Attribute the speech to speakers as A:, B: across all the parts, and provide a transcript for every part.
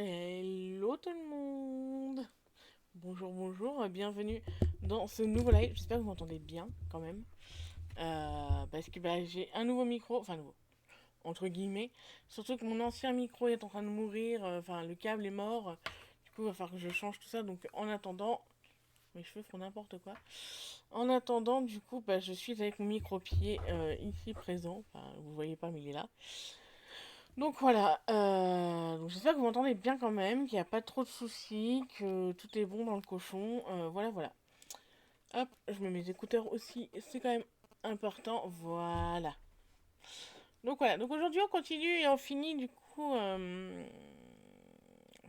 A: Hello tout le monde. Bonjour, bonjour, bienvenue dans ce nouveau live. J'espère que vous m'entendez bien quand même. Parce que j'ai un nouveau micro, enfin nouveau, entre guillemets. Surtout que mon ancien micro est en train de mourir, enfin le câble est mort. Du coup, il va falloir que je change tout ça. Donc en attendant, mes cheveux font n'importe quoi. En attendant, du coup, je suis avec mon micro-pied ici présent. Enfin, vous voyez pas, mais il est là. Donc voilà, donc j'espère que vous m'entendez bien quand même, qu'il n'y a pas trop de soucis, que tout est bon dans le cochon. Voilà, voilà. Hop, je mets mes écouteurs aussi, c'est quand même important. Voilà. Donc voilà, donc aujourd'hui on continue et on finit du coup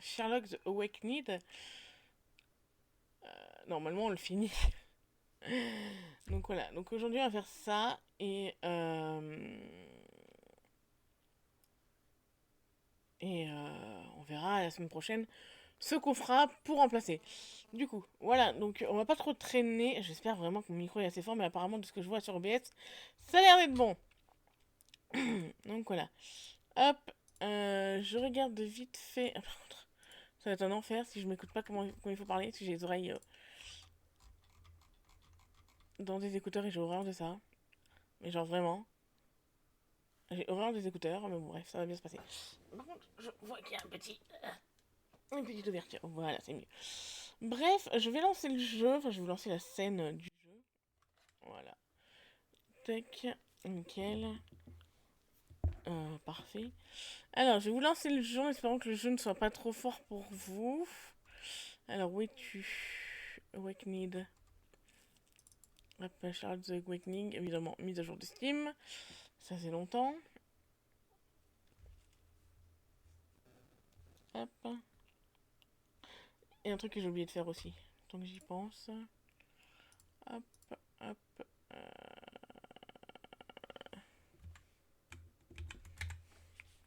A: Sherlock the Awakened. Normalement on le finit. Donc voilà, donc aujourd'hui on va faire ça et on verra la semaine prochaine ce qu'on fera pour remplacer. Du coup, voilà, donc on va pas trop traîner. J'espère vraiment que mon micro est assez fort, mais apparemment, de ce que je vois sur OBS, ça a l'air d'être bon. Donc voilà. Hop, je regarde vite fait. Ah, par contre, ça va être un enfer si je m'écoute pas comment il faut parler, si j'ai les oreilles dans des écouteurs et j'ai horreur de ça. Mais genre vraiment, j'ai horreur des écouteurs, mais bon, bref, ça va bien se passer. Par contre, je vois qu'il y a une petite ouverture. Voilà, c'est mieux. Bref, je vais lancer le jeu, enfin, je vais vous lancer la scène du jeu. Voilà. Tac, nickel. Parfait. Alors, je vais vous lancer le jeu en espérant que le jeu ne soit pas trop fort pour vous. Alors, où es-tu? Awakened. Hop, Charles the Awakening, évidemment, mise à jour de Steam. Ça fait longtemps. Hop. Et un truc que j'ai oublié de faire aussi. Tant que j'y pense. Hop, hop.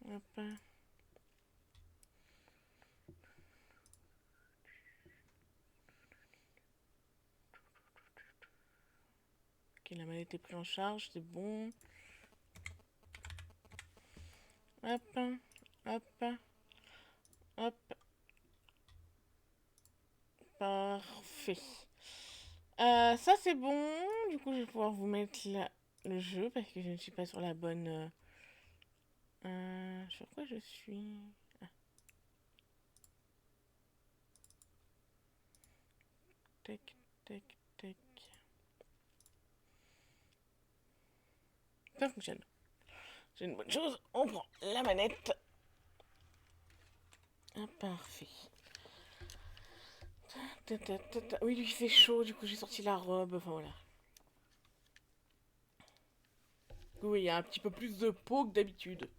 A: Hop. Ok, la manette est prise en charge, c'est bon. Hop, hop, hop. Parfait. Ça c'est bon. Du coup, je vais pouvoir vous mettre le jeu parce que je ne suis pas sur la bonne. Sur quoi je suis? Ah, tac, tac, tac. Ça fonctionne. C'est une bonne chose. On prend la manette. Ah, parfait. Oui, lui il fait chaud, du coup j'ai sorti la robe, enfin voilà. Oui, il y a un petit peu plus de peau que d'habitude.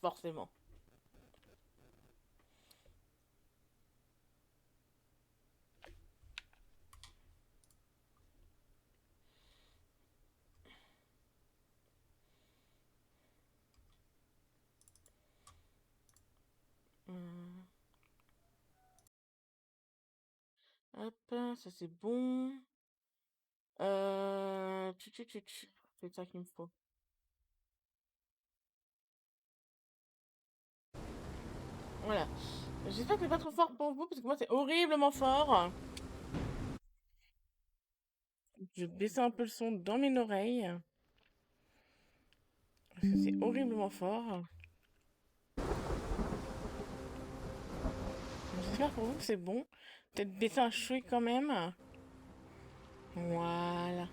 A: Forcément. Hum. Hop, ça c'est bon. C'est ça qu'il me faut. Voilà. J'espère que c'est pas trop fort pour vous, parce que moi c'est horriblement fort. Je vais baisser un peu le son dans mes oreilles. Parce que c'est horriblement fort. J'espère pour vous que c'est bon. Peut-être baisser un chouï quand même. Voilà.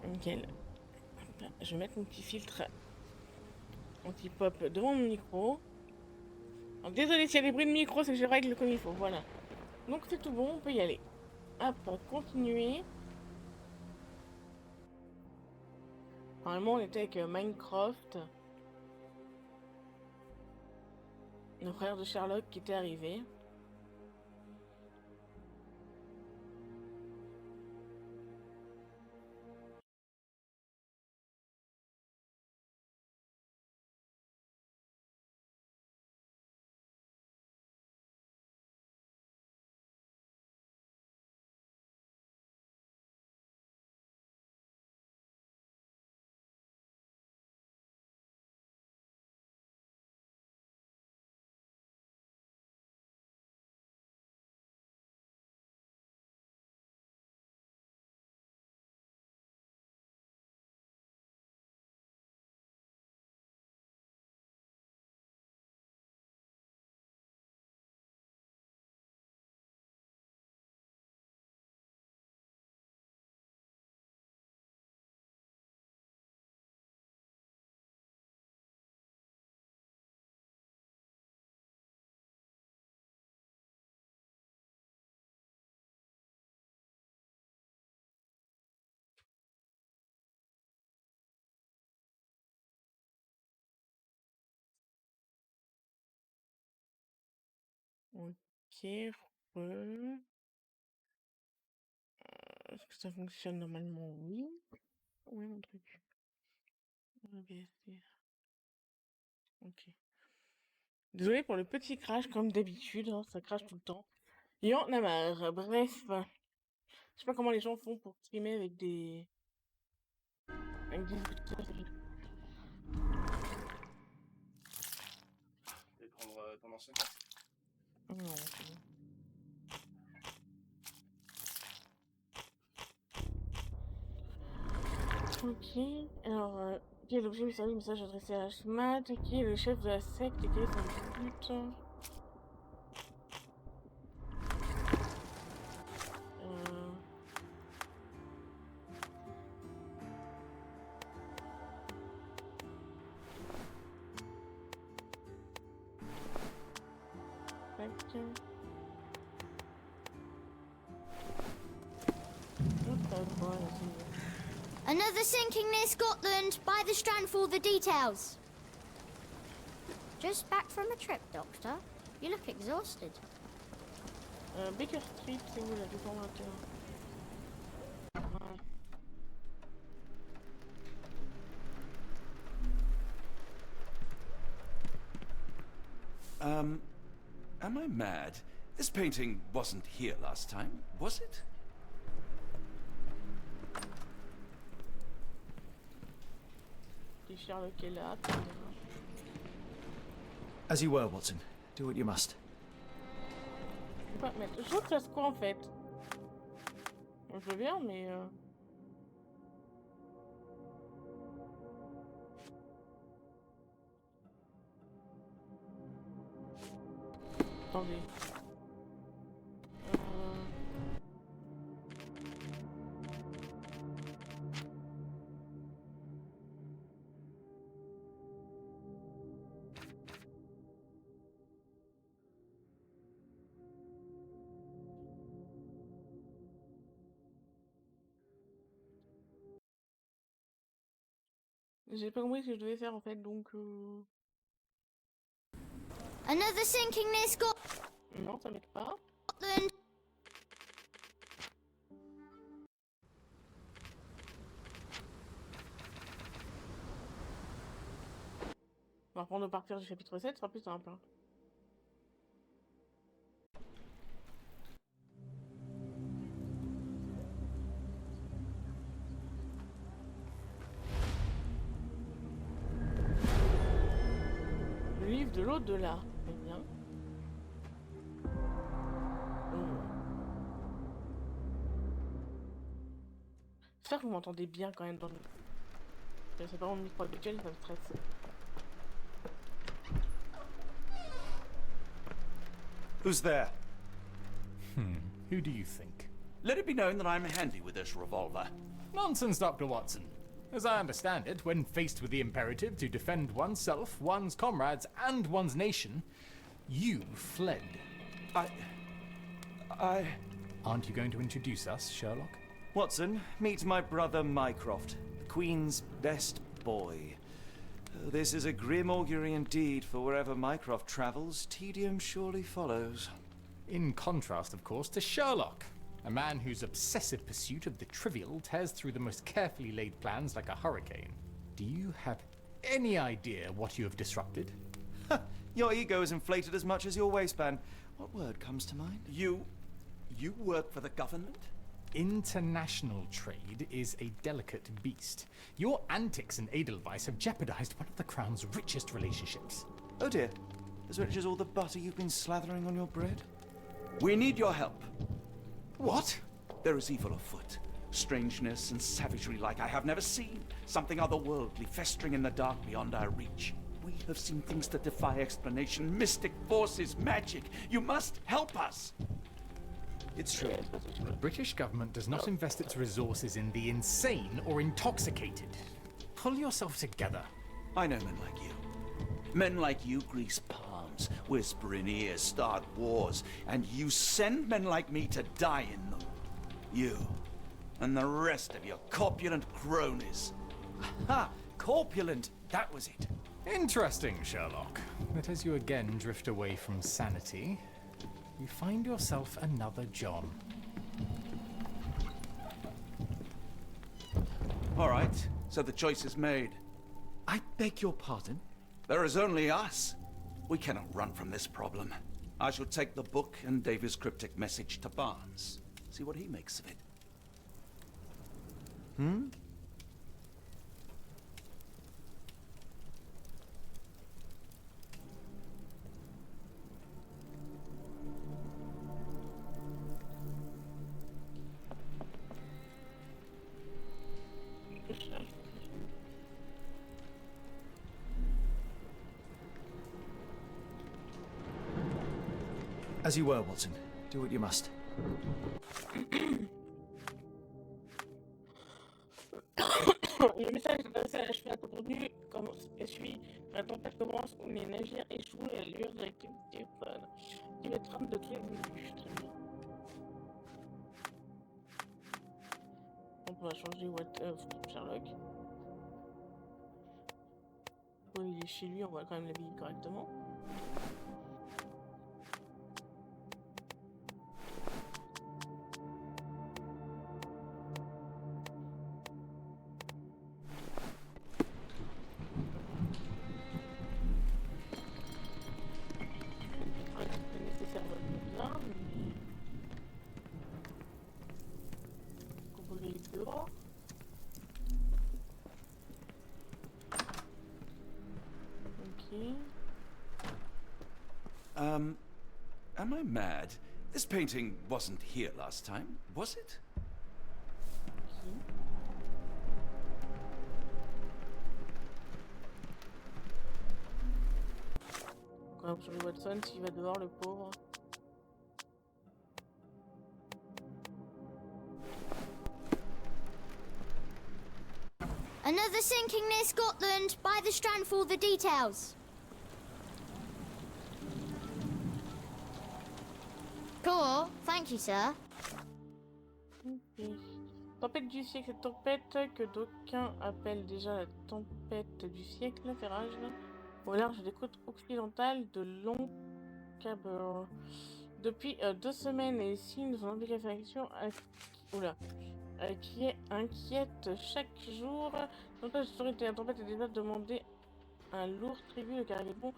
A: Nickel. Je vais mettre mon petit filtre anti-pop devant mon micro. Alors, désolé s'il y a des bruits de micro, c'est que je règle comme il faut. Voilà. Donc c'est tout bon, on peut y aller. Hop, continuer. Normalement, on était avec Minecraft, le frère de Sherlock qui était arrivé. Ok, re. Est-ce que ça fonctionne normalement? Oui. Oui, mon truc. Ok. Désolé pour le petit crash, comme d'habitude, hein, ça crache tout le temps. Il y en a marre. Bref, je sais pas comment les gens font pour streamer avec des écouteurs.
B: Et prendre ton ancien.
A: Non, c'est bon. Ok, alors, quel objet mystérieux message adressé à Ashmat? Qui est le chef de la secte et quel est son but? Euh... Tac. Voilà,
C: Another sinking near Scotland. By the Strand for all the details. Just back from a trip, Doctor. You look exhausted.
A: Baker Street, c'est où là, du formateur? Voilà.
D: Am I mad? This painting wasn't here last time, was it?
A: Et Sherlock est là.
E: As you were, Watson. Do what you must.
A: Je peux pas mettre. Je trouve que ça se quoi en fait? Je veux bien, mais. Attendez. J'ai pas compris ce que je devais faire en fait, donc...
C: Another sinking near
A: Non, ça m'aide pas.
C: Scotland.
A: On va reprendre de partir du chapitre 7, ce sera plus simple. Hein. Le livre de l'au-delà. Très bien. J'espère que vous m'entendez bien quand même dans le... C'est pas mon micro habituel, ça me stresse.
E: Who's there?
B: Who do you think?
D: Let it be known that I'm handy with this revolver.
B: Nonsense, Dr. Watson. As I understand it, when faced with the imperative to defend oneself, one's comrades, and one's nation, you fled.
E: I...
B: Aren't you going to introduce us, Sherlock?
E: Watson, meet my brother Mycroft, the Queen's best boy. This is a grim augury indeed, for wherever Mycroft travels, tedium surely follows.
B: In contrast, of course, to Sherlock, a man whose obsessive pursuit of the trivial tears through the most carefully laid plans like a hurricane. Do you have any idea what you have disrupted?
E: Your ego is inflated as much as your waistband. What word comes to mind?
D: You work for the government?
B: International trade is a delicate beast. Your antics and Edelweiss have jeopardized one of the Crown's richest relationships.
E: Oh dear. As rich as all the butter you've been slathering on your bread?
D: We need your help.
B: What?
D: There is evil afoot. Strangeness and savagery like I have never seen. Something otherworldly festering in the dark beyond our reach. We have seen things that defy explanation. Mystic forces, magic. You must help us.
E: It's true.
B: The British government does not invest its resources in the insane or intoxicated. Pull yourself together.
D: I know men like you. Men like you grease palms, whisper in ears, start wars, and you send men like me to die in them. You and the rest of your corpulent cronies.
E: Ha! Corpulent! That was it.
B: Interesting, Sherlock. But as you again drift away from sanity, you find yourself another John.
D: All right, so the choice is made.
E: I beg your pardon?
D: There is only us. We cannot run from this problem. I shall take the book and Davy's cryptic message to Barnes. See what he makes of it.
E: As you were, Watson. Do what you must.
A: Le message adressé à la cheville contenu suit. La tempête commence où les navires échouent et l'allure de l'activité plane. Il va être train de tout évoluer. Très bien. Donc on va changer Sherlock. Bon, il est chez lui, on va quand même l'habiller correctement.
D: Am I mad? This painting wasn't here last time, was it?
A: Quand même sur le Watson, s'il va dehors, le pauvre.
C: Another sinking near Scotland. By the strand for all the details. Cool. Thank you, sir.
A: Okay. Tempête du siècle, cette tempête que d'aucuns appellent déjà la tempête du siècle, fait rage au large des côtes occidentales de Longchamp. Depuis 2 semaines, les signes de son implication qui inquiète chaque jour. La tempête a déjà demandé un lourd tribut de cargaison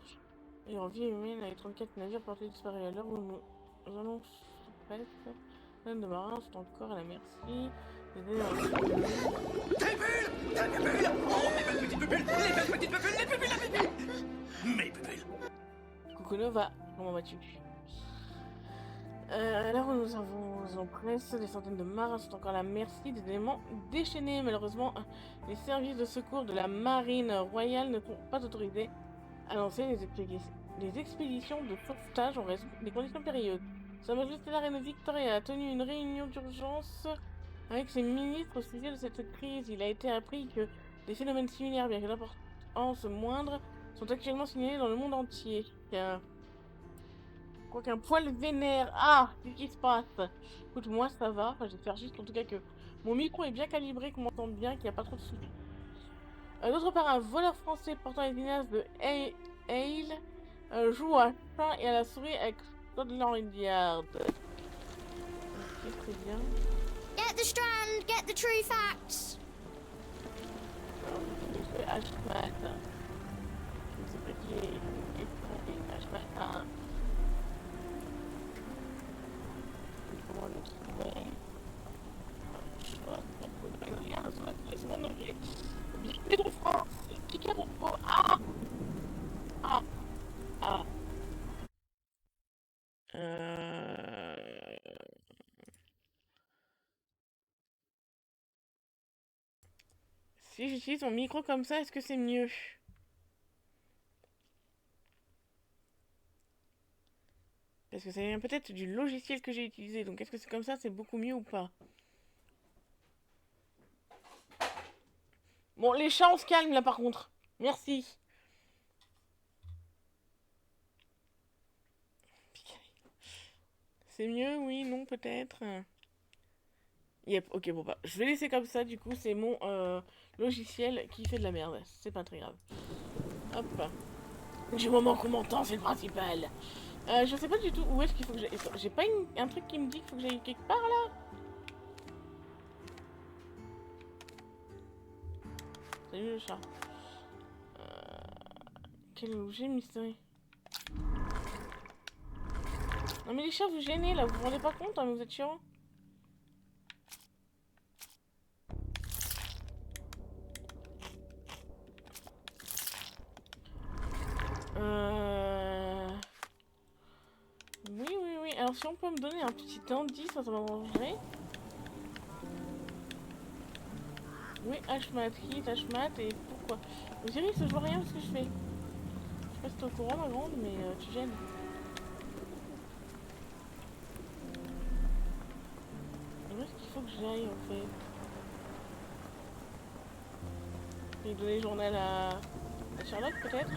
A: et en vie humaine avec 34 navires portés disparus. À l'heure où nous allons souffrir, plein de marins sont encore à la merci.
D: Des bulles! Des bulles! Oh, mes belles petites pupilles! Les belles petites pupilles! Les pupilles, les pupilles! Mes pupilles!
A: Kukuno va. Comment vas-tu? À l'heure où nous avons en presse, des centaines de marins sont encore à la merci des éléments déchaînés. Malheureusement, les services de secours de la marine royale ne sont pas autorisés à lancer les expéditions de sauvetage en raison des conditions périlleuses. Sa Majesté la Reine Victoria a tenu une réunion d'urgence avec ses ministres au sujet de cette crise. Il a été appris que des phénomènes similaires, bien que d'importance moindre, sont actuellement signalés dans le monde entier. Quoi qu'un poil vénère. Ah, qu'est-ce qui se passe? Écoute, moi ça va. Enfin, j'espère juste en tout cas que mon micro est bien calibré, qu'on m'entend bien, qu'il n'y a pas trop de soucis. D'autre part, un voleur français portant les menaces de Hale joue à chat et à la souris avec Scotland Yard. Ok, très bien.
C: Get the strand, get the true facts.
A: Je vais Ashmat. Je sais pas qui est Ashmat. Comment le trouver? Je vois pas c'est mon objet. Bienvenue de France. Picaro. Ah! Ah! Ah! Si j'utilise mon micro comme ça, est-ce que c'est mieux? Parce que ça vient peut-être du logiciel que j'ai utilisé. Donc est-ce que c'est comme ça, c'est beaucoup mieux ou pas? Bon, les chats, on se calme là par contre. Merci. C'est mieux, oui, non, peut-être. Yep, ok, bon bah, je vais laisser comme ça, du coup, c'est mon logiciel qui fait de la merde. C'est pas très grave. Hop. Du moment qu'on m'entend, c'est le principal. Je sais pas du tout où est-ce qu'il faut que j'aille. J'ai pas un truc qui me dit qu'il faut que j'aille quelque part là. Salut le chat. Quel objet mystérieux. Non mais les chats, vous gênez là, vous vous rendez pas compte, hein, mais vous êtes chiants. Oui. Alors si on peut me donner un petit indice, ça m'arrangerait. Oui, Hashmat, qui est Hashmat et pourquoi? Osiris, je vois rien de ce que je fais. Je sais pas si t'es au courant, ma grande, mais tu gênes. Où est-ce qu'il faut que j'aille en fait? Et donner le journal à Sherlock peut-être?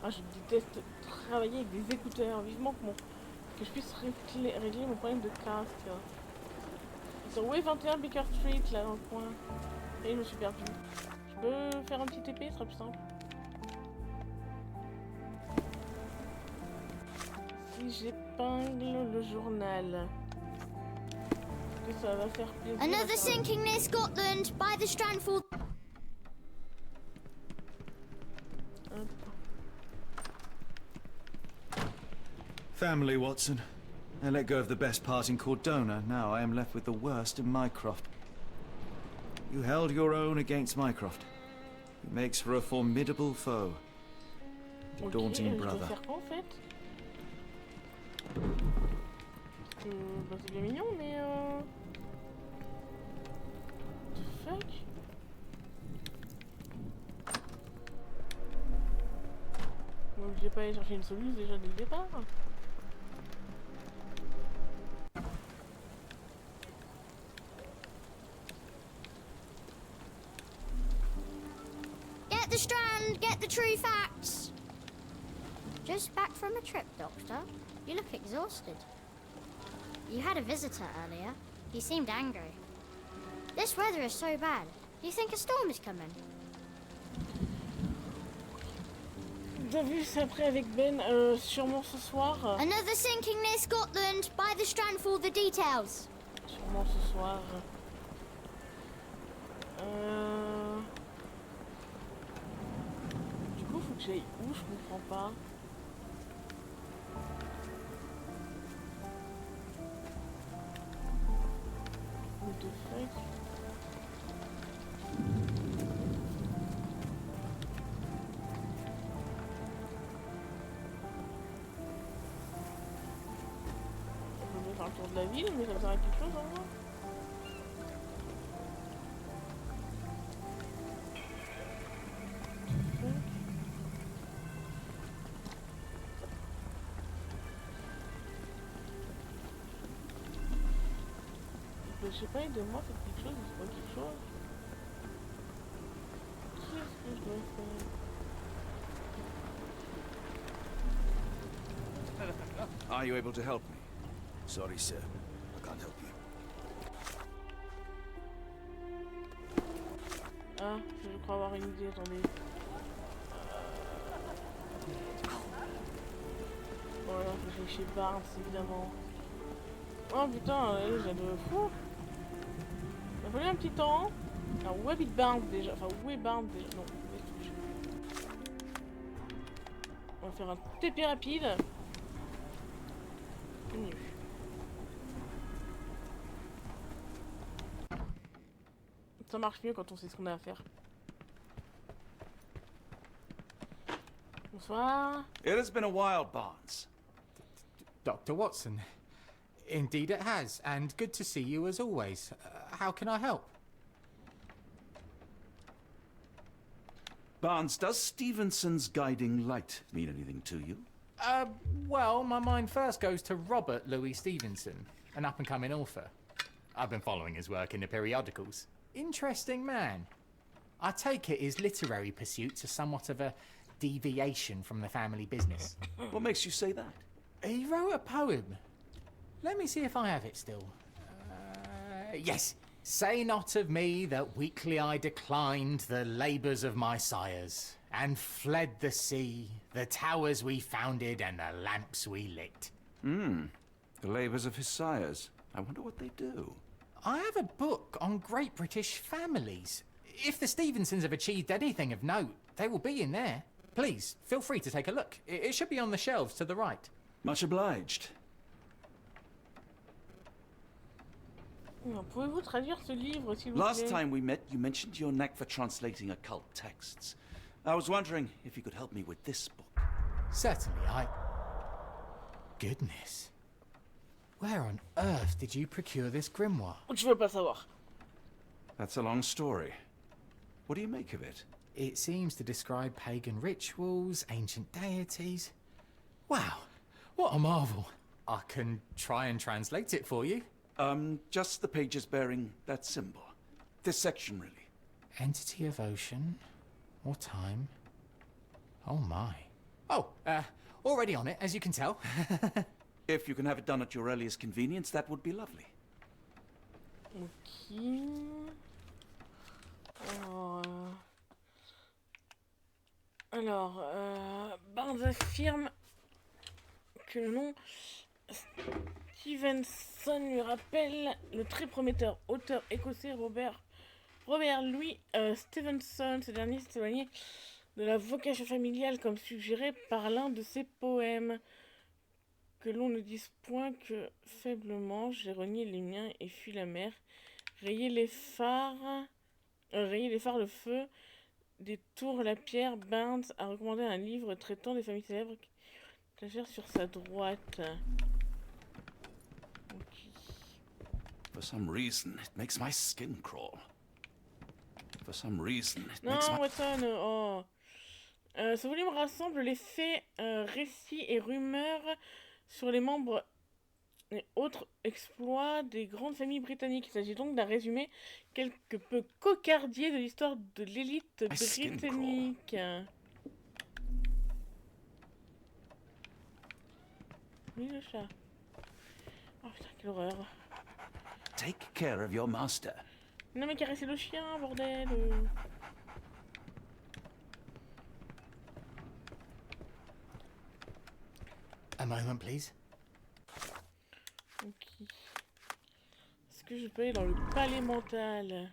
A: Ah, je déteste travailler avec des écouteurs. Vivement que je puisse régler mon problème de casque. Sur Way 21 Baker Street, là dans le coin. Et je me suis perdue. Je peux faire un petit TP, ce sera plus simple. Si j'épingle le journal, est-ce que ça va faire plaisir?
C: Another sinking near Scotland by the Strandfall.
E: Family, Watson. I let go of the best part in Cordona. Now I am left with the worst in Mycroft. You held your own against Mycroft. It makes for a formidable foe. And a daunting brother.
A: Je dois faire quoi en fait? Bah, c'est bien mignon, mais what the fuck? Moi, je vais pas aller chercher une solution déjà dès le départ.
C: Get the strand, get the true facts. Just back from a trip, Doctor. You look exhausted. You had a visitor earlier. He seemed angry. This weather is so bad. Do you think a storm is coming?
A: T'as vu ça après avec Ben, sûrement ce soir.
C: Another sinking near Scotland. By the strand for the details.
A: Sûrement ce soir. Du coup, faut que j'aille où? Je comprends pas. What the fuck? On peut faire le tour de la ville, mais ça me sert à quelque chose en vrai. Je sais pas, aide-moi, faites quelque chose, c'est pas quelque chose. Qu'est-ce que je dois faire?
E: Are you able to help me? Sorry, sir. I can't help you.
A: Ah, je crois avoir une idée, attendez. Voilà, je vais chez Barnes, évidemment. Oh putain, j'ai de fou. Il a fallu un petit temps. Alors, où habite Barnes déjà? Enfin, où est Barnes déjà? Non, on va faire un TP rapide. Mieux. Ça marche mieux quand on sait ce qu'on a à faire. Bonsoir.
D: It has been a while, Barnes.
B: Dr. Watson. Indeed it has, and good to see you as always. How can I help?
D: Barnes, does Stevenson's guiding light mean anything to you?
B: Well, my mind first goes to Robert Louis Stevenson, an up-and-coming author. I've been following his work in the periodicals. Interesting man. I take it his literary pursuits are somewhat of a deviation from the family business.
D: What makes you say that?
B: He wrote a poem. Let me see if I have it still. Yes. Say not of me that weakly I declined the labours of my sires, and fled the sea, the towers we founded, and the lamps we lit.
D: The labours of his sires. I wonder what they do.
B: I have a book on great British families. If the Stevensons have achieved anything of note, they will be in there. Please, feel free to take a look. It should be on the shelves to the right.
D: Much obliged.
A: Pouvez-vous traduire ce livre, s'il vous plaît?
D: Last time we met, you mentioned your knack for translating occult texts. I was wondering if you could help me with this book.
B: Certainly, Goodness. Where on earth did you procure this grimoire?
A: Je veux pas savoir.
D: That's a long story. What do you make of it?
B: It seems to describe pagan rituals, ancient deities. Wow, what a marvel. I can try and translate it for you.
D: Just the pages bearing that symbol. This section, really.
B: Entity of ocean or time. Oh my. Oh, already on it, as you can tell.
D: If you can have it done at your earliest convenience, that would be lovely.
A: Ok. Alors, Barnes affirme que le nom Stevenson lui rappelle le très prometteur auteur écossais Robert Louis Stevenson. Ce dernier s'est éloigné de la vocation familiale comme suggéré par l'un de ses poèmes. Que l'on ne dise point que faiblement j'ai renié les miens et fui la mer, rayé les phares, le feu, des tours la pierre. Barnes a recommandé un livre traitant des familles célèbres étagère sur sa droite. Okay.
D: For some reason, it makes my skin crawl. For some reason, it
A: Non,
D: makes my...
A: Watson, oh. Ce volume rassemble les faits, récits et rumeurs sur les membres et autres exploits des grandes familles britanniques. Il s'agit donc d'un résumé quelque peu cocardier de l'histoire de l'élite britannique. Oui, le chat. Oh putain, quelle horreur.
D: Take care of your master.
A: Non mais caressez le chien, bordel.
B: A moment, please.
A: Ok. Est-ce que je peux aller dans le palais mental?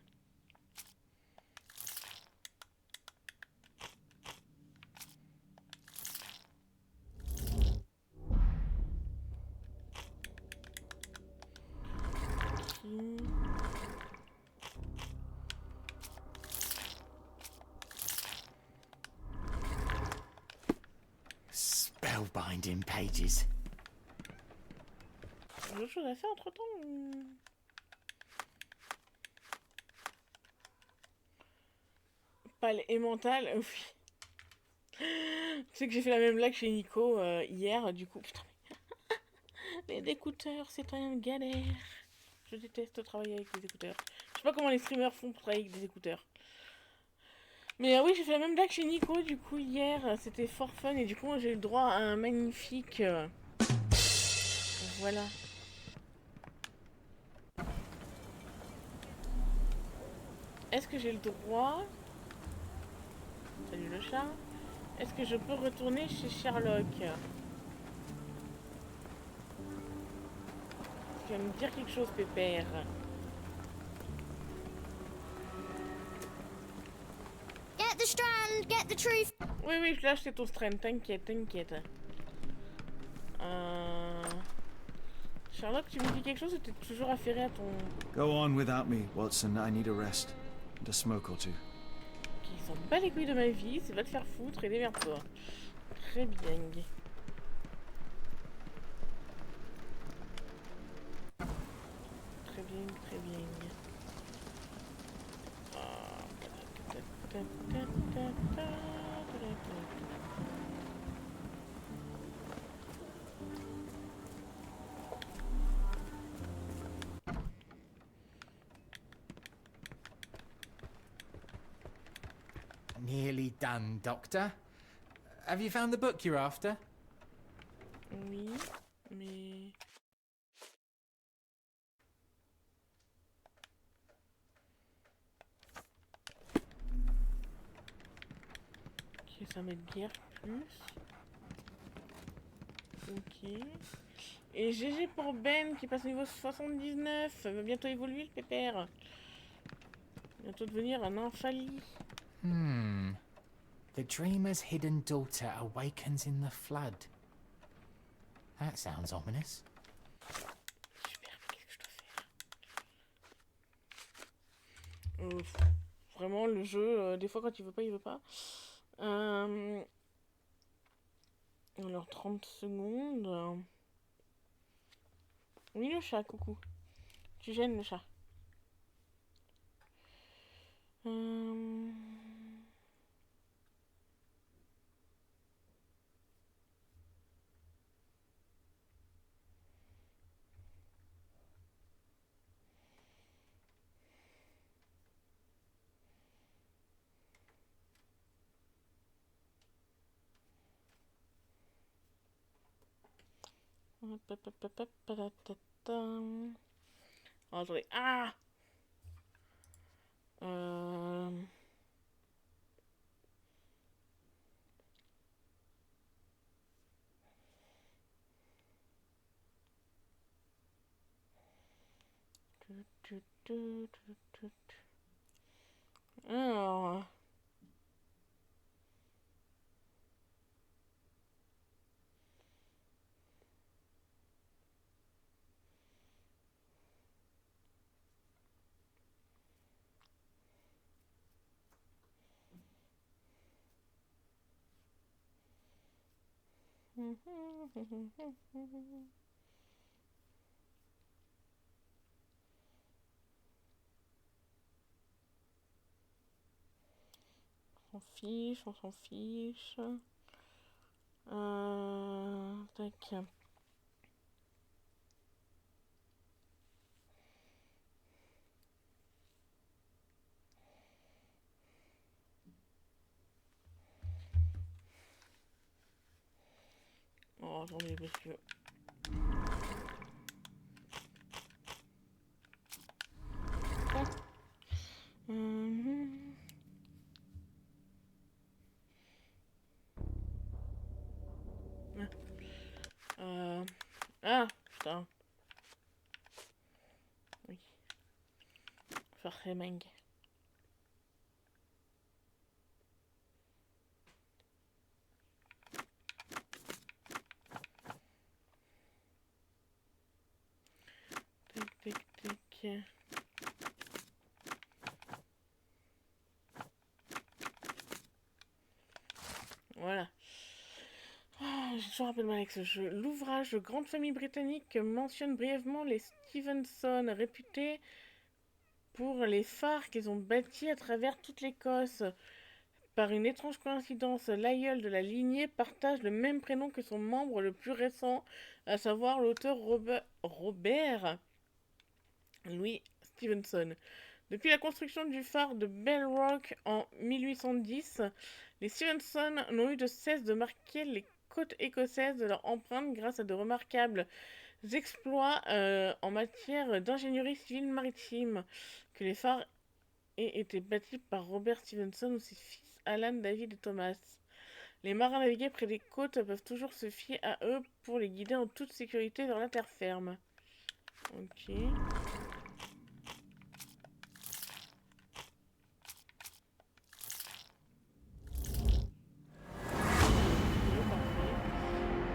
A: Ok.
B: Spellbinding pages.
A: J'ai autre chose à faire entre temps Palais mental, oui. Tu sais que j'ai fait la même blague chez Nico hier, du coup, putain. Les écouteurs, c'est une galère. Je déteste travailler avec des écouteurs. Je sais pas comment les streamers font pour travailler avec des écouteurs. Mais oui, j'ai fait la même blague chez Nico, du coup, hier. C'était fort fun. Et du coup, j'ai eu le droit à un magnifique... Voilà. Est-ce que j'ai le droit... Salut le chat. Est-ce que je peux retourner chez Sherlock? Tu vas me dire quelque chose, pépère.
C: Get the strand, get the truth.
A: Oui, oui, je lâche ton strain. T'inquiète, t'inquiète. Sherlock, tu me dis quelque chose ou t'es toujours affairé à ton...
E: Go on without me, Watson. I need a rest. And a smoke or two.
A: Qui s'en bat les couilles de ma vie, c'est va te faire foutre et démerde-toi. Très bien. Très bien, très bien.
B: Nearly done, Doctor. Have you found the book you're after?
A: Oui, mais... Ok, ça m'aide guère plus. Ok. Et GG pour Ben qui passe au niveau 79. Va bientôt évoluer le pépère. Bientôt devenir un infali.
B: The dreamer's hidden daughter awakens in the flood. That sounds ominous.
A: Super, mais qu'est-ce que je dois faire vraiment, le jeu, des fois quand il veut pas, il veut pas. Alors, 30 secondes. Oui, le chat, coucou. Tu gênes le chat. Oh, attendez. Ah Alors... On s'en fiche, on s'en fiche. Tac. Oh, attendez, parce que... très mangue. Tic, tic, tic. Voilà. J'ai toujours un peu de mal avec ce jeu. L'ouvrage de grande famille britannique mentionne brièvement les Stevenson, réputés pour les phares qu'ils ont bâtis à travers toute l'Écosse. Par une étrange coïncidence, l'aïeul de la lignée partage le même prénom que son membre le plus récent, à savoir l'auteur Robert Louis Stevenson. Depuis la construction du phare de Bell Rock en 1810, les Stevenson n'ont eu de cesse de marquer les côtes écossaises de leur empreinte grâce à de remarquables exploits en matière d'ingénierie civile maritime. Que les phares aient été bâtis par Robert Stevenson ou ses fils Alan, David et Thomas. Les marins navigués près des côtes peuvent toujours se fier à eux pour les guider en toute sécurité vers la terre ferme. Ok.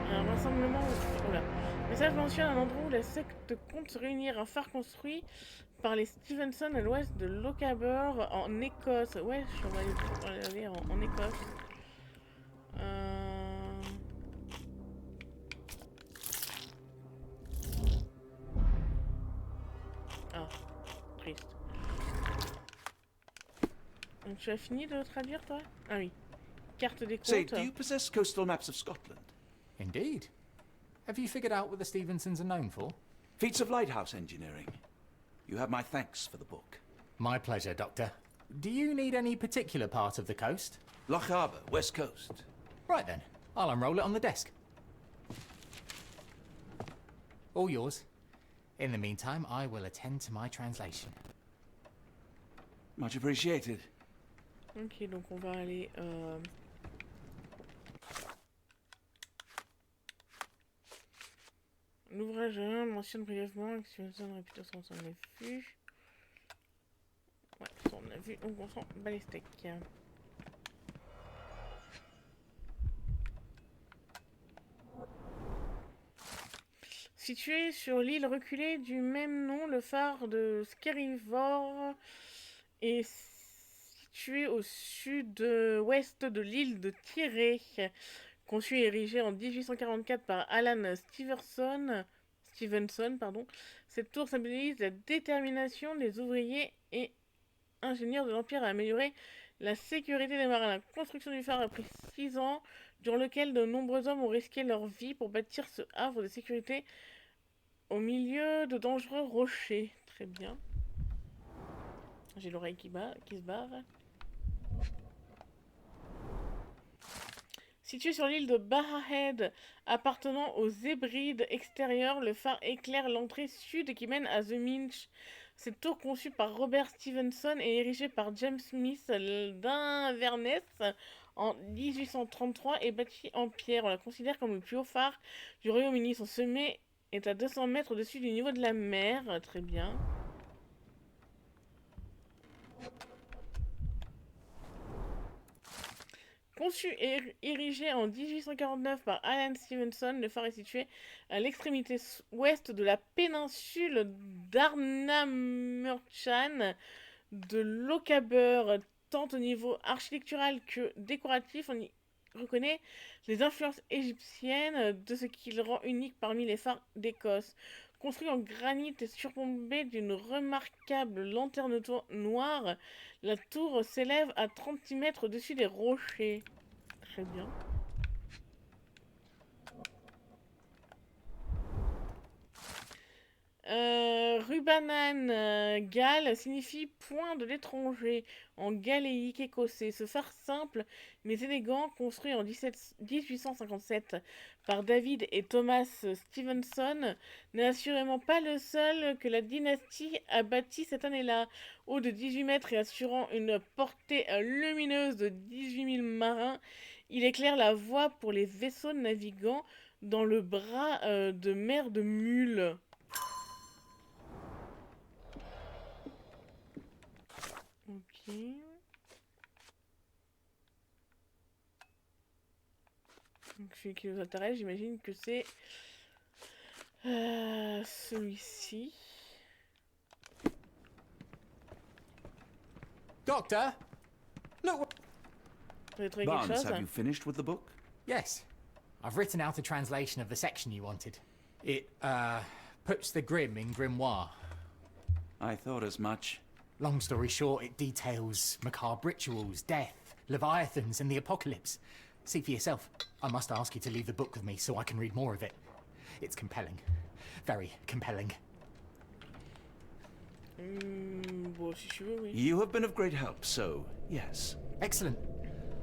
A: Un rassemblement au... Voilà. Le message mentionne un endroit où la secte compte se réunir, un phare construit par les Stevenson à l'ouest de Lochaber en Écosse. Ouais, je vais aller en Écosse. Ah, triste. Donc tu as fini de traduire toi? Ah oui. Carte des
D: Say,
A: côtes.
D: do you possess coastal maps of Scotland?
B: Indeed. Have you figured out what the Stevensons are known for?
D: Feats of lighthouse engineering. You have my thanks for the book.
B: My pleasure, Doctor. Do you need any particular part of the coast?
D: Loch Harbour, west coast.
B: Right then, I'll unroll it on the desk. All yours. In the meantime, I will attend to my translation.
D: Much appreciated.
A: Ok, donc on va aller... L'ouvrage 1 mentionne brièvement que Stevenson réputation s'en a vu. Ouais, ça on a vu, donc on s'en bat les steaks. Situé sur l'île reculée du même nom, le phare de Skerryvore est situé au sud-ouest de l'île de Tiré. Conçu et érigé en 1844 par Alan Stevenson, cette tour symbolise la détermination des ouvriers et ingénieurs de l'Empire à améliorer la sécurité des marins. La construction du phare a pris 6 ans, durant lequel de nombreux hommes ont risqué leur vie pour bâtir ce havre de sécurité au milieu de dangereux rochers. Très bien. J'ai l'oreille qui se barre. Situé sur l'île de Barrowhead, appartenant aux Hébrides extérieurs, le phare éclaire l'entrée sud qui mène à The Minch. Cette tour conçue par Robert Stevenson et érigée par James Smith d'Inverness en 1833 est bâtie en pierre. On la considère comme le plus haut phare du Royaume-Uni. Son sommet est à 200 mètres au-dessus du niveau de la mer. Très bien. Conçu et érigé en 1849 par Alan Stevenson, le phare est situé à l'extrémité ouest de la péninsule d'Arnamurchan de Lochaber. Tant au niveau architectural que décoratif, on y reconnaît les influences égyptiennes de ce qui le rend unique parmi les phares d'Écosse. Construit en granit et surplombé d'une remarquable lanterne noire, la tour s'élève à 36 mètres au-dessus des rochers. Très bien. Rubanan Gal signifie point de l'étranger en gaélique écossais. Ce phare simple mais élégant, construit en 1857 par David et Thomas Stevenson, n'est assurément pas le seul que la dynastie a bâti cette année-là. Haut de 18 mètres et assurant une portée lumineuse de 18 000 marins, il éclaire la voie pour les vaisseaux naviguant dans le bras de mer de Mule. celui qui nous intéresse, j'imagine que c'est celui-ci.
B: Doctor! Look!
A: Vous avez trouvé quelque
D: Barnes,
A: chose?
D: have you finished with the book?
B: Yes. I've written out a translation of the section you wanted. It, puts the grim in grimoire.
D: I thought as much.
B: Long story short, it details macabre rituals, death, leviathans, and the apocalypse. See for yourself. I must ask you to leave the book with me so I can read more of it. It's compelling. Very compelling.
A: Bon, si tu veux, oui.
D: You have been of great help, so yes.
B: Excellent.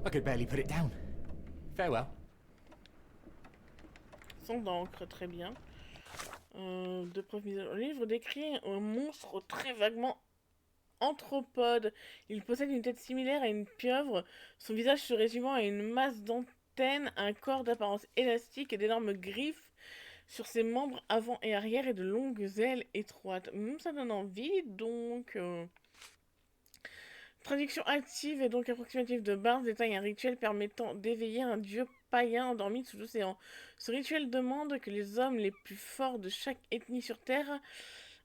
B: I could barely put it down. Farewell.
A: Son d'encre, très bien. De preuves mises à jour. Le livre décrit un monstre très vaguement anthropode. Il possède une tête similaire à une pieuvre, son visage se résumant à une masse d'antennes, un corps d'apparence élastique et d'énormes griffes sur ses membres avant et arrière et de longues ailes étroites. Ça donne envie, donc... Traduction active et donc approximative de Barnes détaille un rituel permettant d'éveiller un dieu païen endormi sous l'océan. Ce rituel demande que les hommes les plus forts de chaque ethnie sur Terre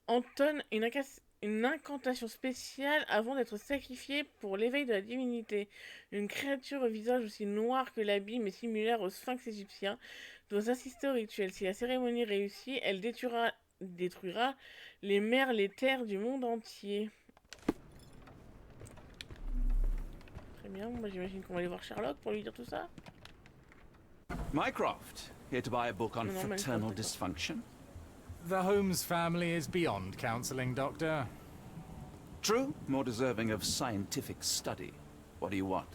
A: entonnent une incantation spéciale avant d'être sacrifiés pour l'éveil de la divinité. Une créature au visage aussi noir que l'habit mais similaire au sphinx égyptien doit assister au rituel. Si la cérémonie réussit, elle détruira les mers, les terres du monde entier. Très bien, moi j'imagine qu'on va aller voir Sherlock pour lui dire tout ça.
D: Mycroft, here to buy a book on
A: No, no,
D: fraternal
A: Mycroft.
D: dysfunction.
B: The Holmes family is beyond counselling, Doctor.
D: True, more deserving of scientific study. What do you want?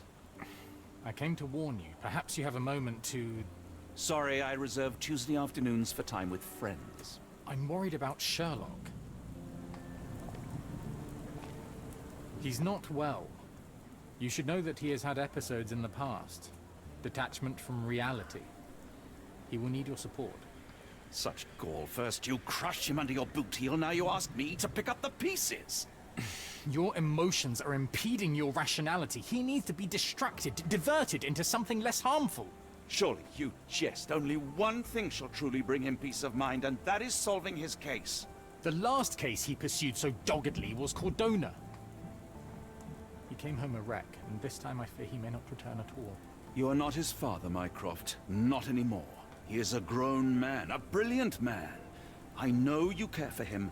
B: I came to warn you. Perhaps you have a moment to...
D: Sorry, I reserve Tuesday afternoons for time with friends.
B: I'm worried about Sherlock. He's not well. You should know that he has had episodes in the past. Detachment from reality. He will need your support.
D: Such gall. First you crush him under your boot heel, now you ask me to pick up the pieces.
B: Your emotions are impeding your rationality. He needs to be distracted, diverted into something less harmful.
D: Surely you jest. Only one thing shall truly bring him peace of mind, and that is solving his case.
B: The last case he pursued so doggedly was Cordona. He came home a wreck, and this time I fear he may not return at all.
D: You are not his father, Mycroft. Not anymore. He is a grown man, a brilliant man. I know you care for him.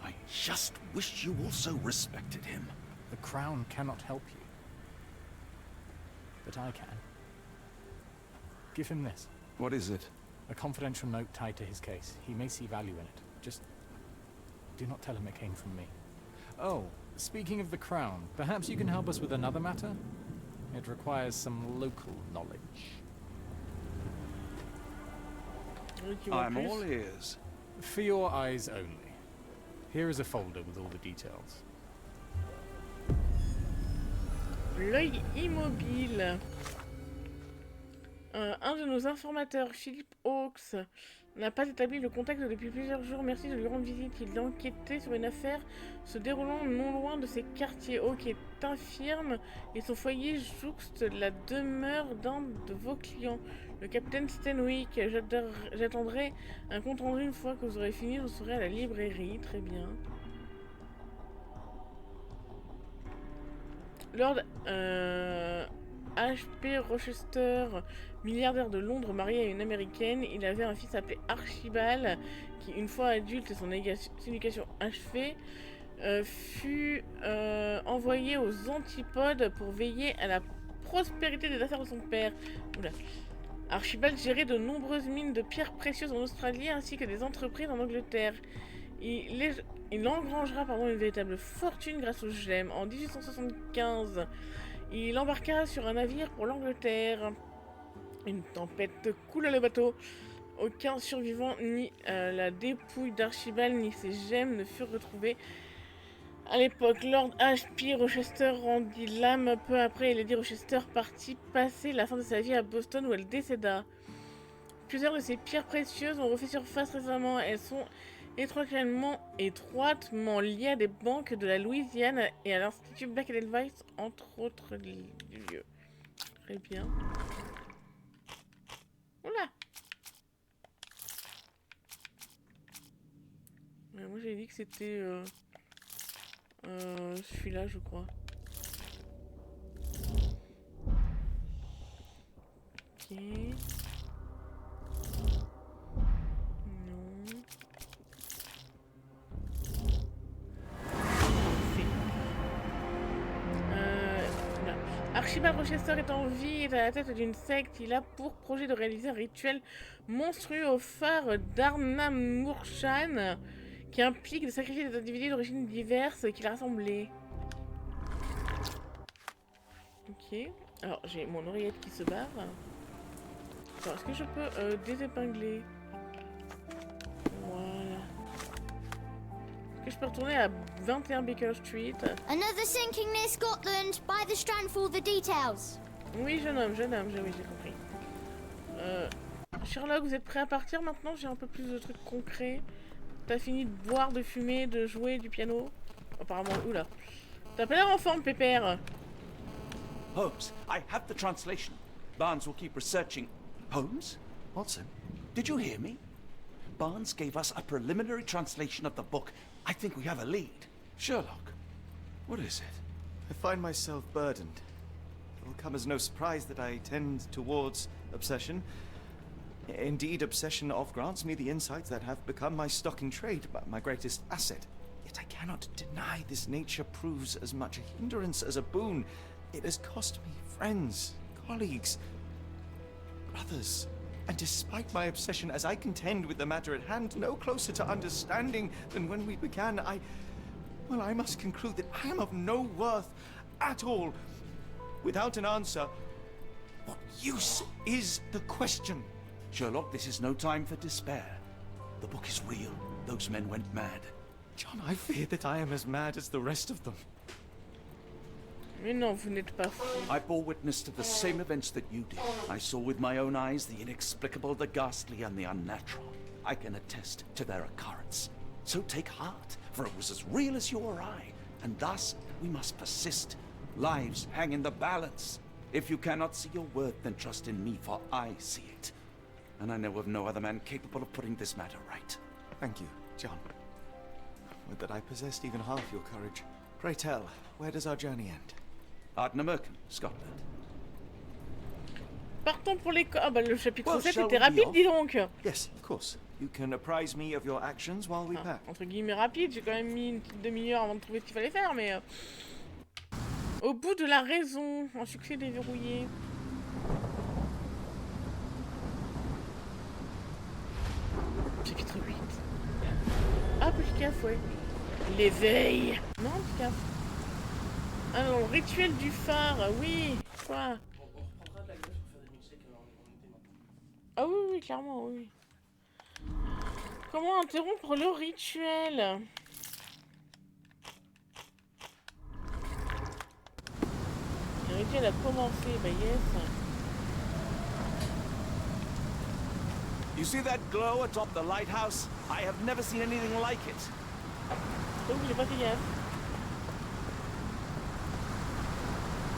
D: I just wish you also respected him.
B: The Crown cannot help you. But I can. Give him this.
D: What is it?
B: A confidential note tied to his case. He may see value in it. Just do not tell him it came from me. Oh, speaking of the Crown, perhaps you can help us with another matter? It requires some local knowledge.
D: I'm all ears.
B: For your eyes only. Here is a folder with all the details.
A: L'œil immobile. Un de nos informateurs, Philippe Hawkes, n'a pas établi le contact depuis plusieurs jours. Merci de lui rendre visite. Il enquêtait sur une affaire se déroulant non loin de ses quartiers. Hawkes est infirme et son foyer jouxte la demeure d'un de vos clients, le capitaine Stenwick. J'attendrai un compte rendu une fois que vous aurez fini. Vous serez à la librairie. Très bien. Lord H.P. Rochester, milliardaire de Londres, marié à une américaine, il avait un fils appelé Archibald, qui, une fois adulte et son éducation achevée, fut envoyé aux antipodes pour veiller à la prospérité des affaires de son père. Oula. Archibald gérait de nombreuses mines de pierres précieuses en Australie ainsi que des entreprises en Angleterre. Il engrangera une véritable fortune grâce aux gemmes. En 1875, il embarqua sur un navire pour l'Angleterre. Une tempête coula le bateau. Aucun survivant, ni la dépouille d'Archibald, ni ses gemmes ne furent retrouvés. À l'époque, Lord H.P. Rochester rendit l'âme peu après et Lady Rochester partit passer la fin de sa vie à Boston où elle décéda. Plusieurs de ces pierres précieuses ont refait surface récemment. Elles sont étroitement liées à des banques de la Louisiane et à l'Institut Black Edelweiss, entre autres lieux. Très bien. Oula, c'était celui-là, je crois. Ok. Non. Là. Archibald Rochester est en vie et à la tête d'une secte. Il a pour projet de réaliser un rituel monstrueux au phare d'Arnamurchan qui implique de sacrifier des individus d'origine diverses qu'il a rassemblés. Ok. Alors, j'ai mon oreillette qui se barre. Alors, est-ce que je peux désépingler? Voilà. Est-ce que je peux retourner à 21 Baker Street?
C: Another sinking near Scotland. By the strand for the details.
A: Oui, jeune homme, oui, j'ai compris. Sherlock, vous êtes prêt à partir maintenant? J'ai un peu plus de trucs concrets. T'as fini de boire, de fumer, de jouer du piano? Apparemment, oula. T'as pas l'air en forme, pépère.
D: Holmes, I have the translation. Barnes will keep researching. Holmes?
E: Watson?
D: Did you hear me? Barnes gave us a preliminary translation of the book. I think we have a lead.
E: Sherlock, what is it? I find myself burdened. It will come as no surprise that I tend towards obsession. Indeed, obsession oft grants me the insights that have become my stock in trade, but my greatest asset. Yet I cannot deny this nature proves as much a hindrance as a boon. It has cost me friends, colleagues, brothers. And despite my obsession, as I contend with the matter at hand, no closer to understanding than when we began, I must conclude that I am of no worth at all. Without an answer, what use is the question?
D: Sherlock, this is no time for despair. The book is real. Those men went mad.
E: John, I fear that I am as mad as the rest of them.
A: Mais non, vous n'êtes pas fou.
D: I bore witness to the same events that you did. I saw with my own eyes the inexplicable, the ghastly, and the unnatural. I can attest to their occurrence. So take heart, for it was as real as you or I, and thus we must persist. Lives hang in the balance. If you cannot see your worth, then trust in me, for I see it. And I know of no other man capable of putting this matter right.
E: Thank you, John. Would that I possessed even half your courage. Pray tell, where does our journey end?
D: Ardnamurchan, Scotland.
A: Partons pour les... Ah bah le chapitre
D: Well,
A: 7
D: shall
A: était
D: we be
A: rapide,
D: off?
A: dis donc.
E: Yes, of course. You can apprise me of your actions while we pack.
A: Entre guillemets rapide, j'ai quand même mis une petite demi-heure avant de trouver ce qu'il fallait faire, mais... Au bout de la raison, un succès déverrouillé. Chapitre 8. Ah, petit caf, ouais. L'éveil. Non, petit caf. Ah non, rituel du phare, oui. Quoi? Ah oui, oui, clairement, oui. Comment interrompre le rituel? Le rituel a commencé, bah yes.
D: You see that glow atop the lighthouse? I have never seen anything like it.
A: Oh, j'ai pas fait gaffe.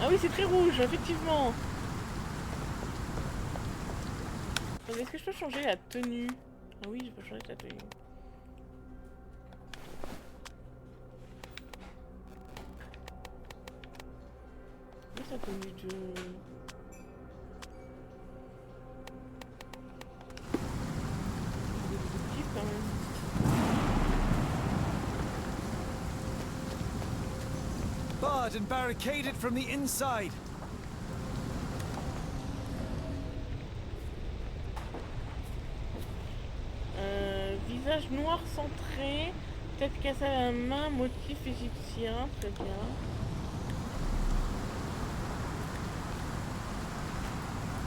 A: Ah oui, c'est très rouge, effectivement. Attendez, est-ce que je peux changer la tenue? Ah oui, je peux changer la tenue. Mais sa tenue de... Type quand même.
E: Barred and barricaded from the inside.
A: Visage noir centré, tête cassée à la main, motif égyptien, très bien.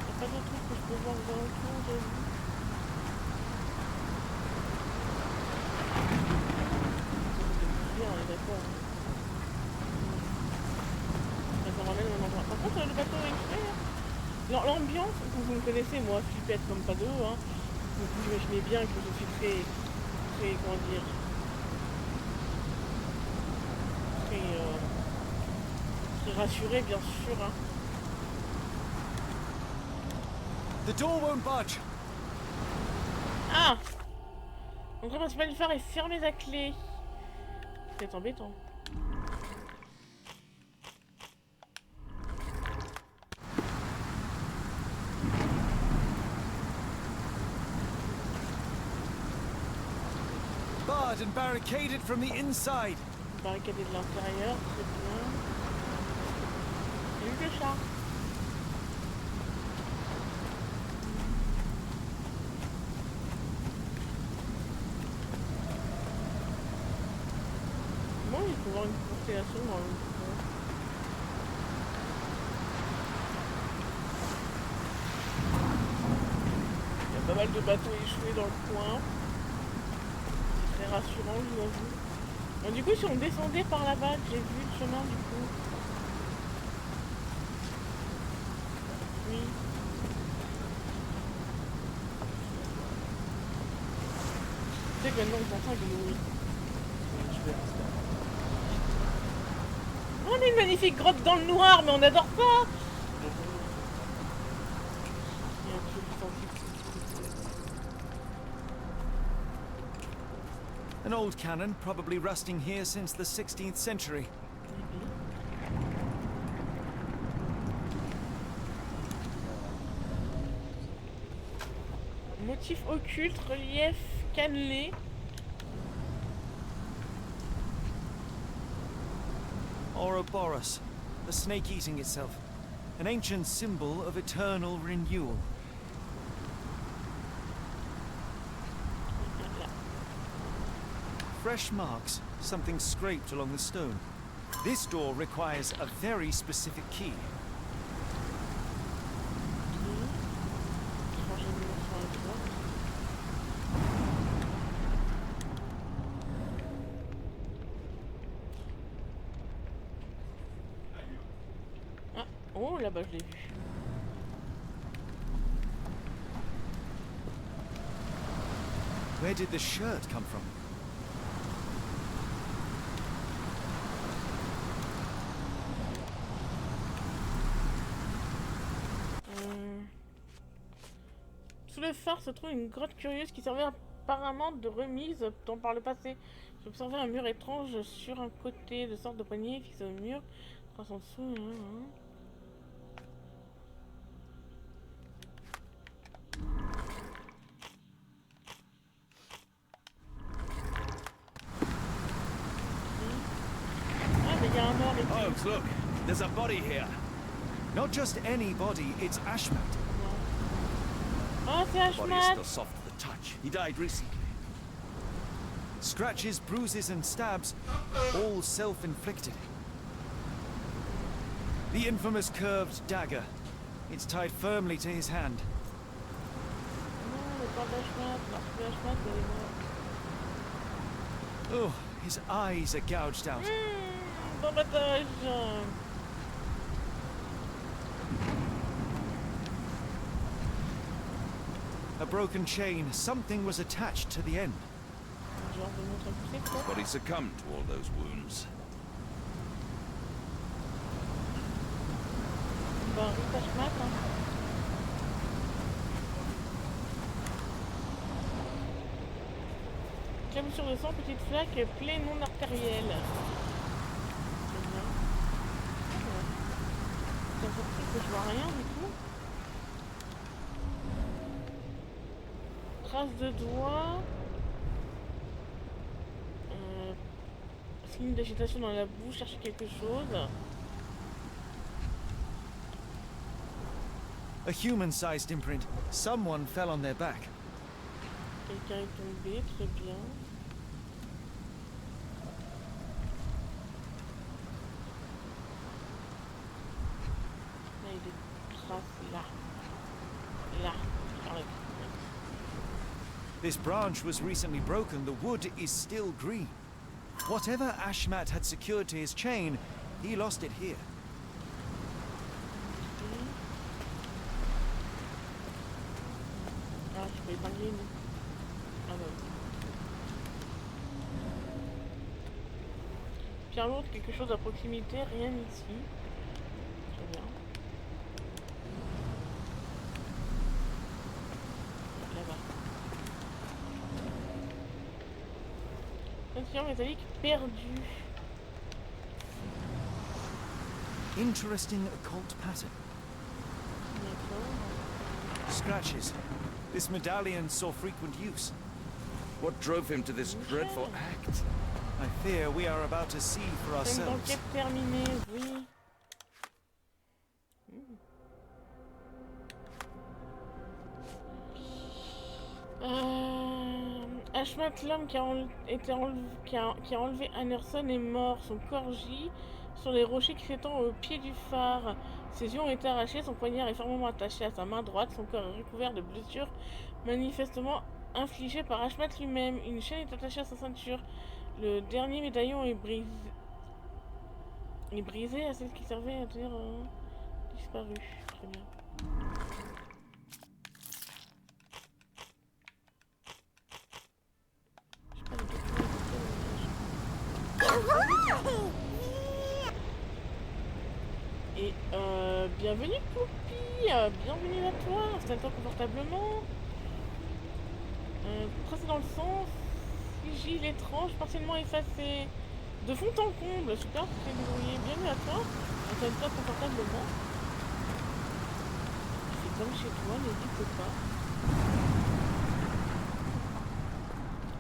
A: Il n'y a pas d'autre truc que je peux voir dans le tour de lui. Bien, on est d'accord. Ça ramène mon endroit. Par contre, le bateau est extrait. L'ambiance, vous me connaissez, moi, flippette comme pas d'eau, hein. Donc vous imaginez bien que je suis très, comment dire, très rassurée, bien sûr, hein.
E: The door won't budge.
A: Ah! L'entrée principale du phare est fermée à clé. C'est embêtant.
E: Barred and barricaded from the inside.
A: Barricadé de l'intérieur, c'est bien. Salut le chat. Moi, il faut voir une constellation dans le fond. Il y a pas mal de bateaux échoués dans le coin. C'est très rassurant, je vous avoue. Bon, du coup, si on descendait par là-bas, j'ai vu le chemin du coup. Oui. Tu sais que maintenant on s'entend avec le oui. On a une magnifique grotte dans le noir, mais on adore ça. Il y a un truc sensible.
E: An old cannon, probably rusting here since the 16th century.
A: Motif occulte, relief cannelé.
E: Ouroboros, the snake eating itself. An ancient symbol of eternal renewal. Fresh marks, something scraped along the stone. This door requires a very specific key.
A: Ah, oh là-bas je l'ai vu.
E: Where did the shirt come from?
A: Sous le phare se trouve une grotte curieuse qui servait apparemment de remise dont par le passé. J'ai observé un mur étrange sur un côté, de sorte de poignée fixée au mur. Trace en dessous. Ah, mais il y a un mort ici.
D: Holmes, look. There's a body here.
E: Not just any body, it's Ashmat.
A: Oh, c'est
D: Body is
A: Ashmat.
D: still soft to the touch. He died recently.
E: Scratches, bruises, and stabs, all self-inflicted. The infamous curved dagger. It's tied firmly to his hand.
A: Non, le corps d'Ashmat. Lorsque Ashmat est mort.
E: Oh, his eyes are gouged out.
A: Bambatage.
E: A broken chain. Something was attached to the end.
A: Genre de montre poussée, quoi.
D: Body succumbed to all those wounds.
A: Bah, rip Ashmat, hein. Éclaboussure de sang, petite flaque, plaie non artérielle. C'est bien. C'est surpris que je vois rien du coup. Trace de doigt. Signe d'agitation dans la bouche, chercher quelque chose.
E: A human-sized imprint. Someone fell on their back.
A: Quelqu'un est tombé, très bien. Là, il y a des traces là. Là. Arrête.
E: This branch was recently broken. The wood is still green. Whatever Ashmat had secured to his chain, he lost it here.
A: Ah, je peux épingler, non? Ah bah oui. Pierre lourde, quelque chose à proximité, rien ici. Très bien. Là-bas. client métallique perdu.
E: Interesting occult pattern.
A: D'accord.
E: Scratches. This medallion saw frequent use.
D: What drove him to this dreadful act?
E: I fear we are about to see for
A: Une
E: ourselves.
A: enquête terminée, oui. Ashmat, l'homme qui a enlevé Anderson, est mort. Son corps gît sur les rochers qui s'étendent au pied du phare. Ses yeux ont été arrachés, son poignard est fermement attaché à sa main droite. Son corps est recouvert de blessures manifestement infligées par Ashmat lui-même. Une chaîne est attachée à sa ceinture. Le dernier médaillon est brisé à celle qui servait à tenir disparu. Très bien. Et bienvenue Poupie, bienvenue à toi, installe-toi confortablement. Tracé dans le sens, sigile étrange, partiellement effacé. De fond en comble, super, tu t'es débrouillé, bienvenue à toi, installe-toi confortablement. C'est comme chez toi, n'hésite pas.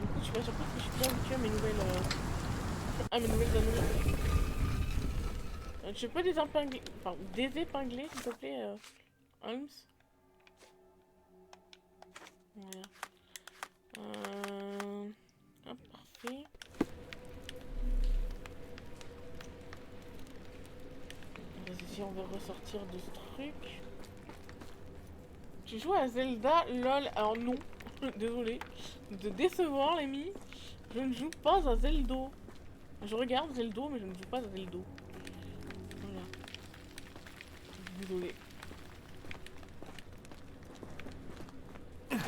A: Écoute, je suis pas surprise que je suis bien habituée à mes nouvelles... mes nouvelles annonces. Tu peux désépingler, s'il te plaît, Holmes. Voilà. Ah, parfait. Vas-y, on va ressortir de ce truc. Tu joues à Zelda, lol. Alors non, désolé de te décevoir, l'ami. Je ne joue pas à Zelda. Je regarde Zelda, mais je ne joue pas à Zelda. Voilà. Désolé.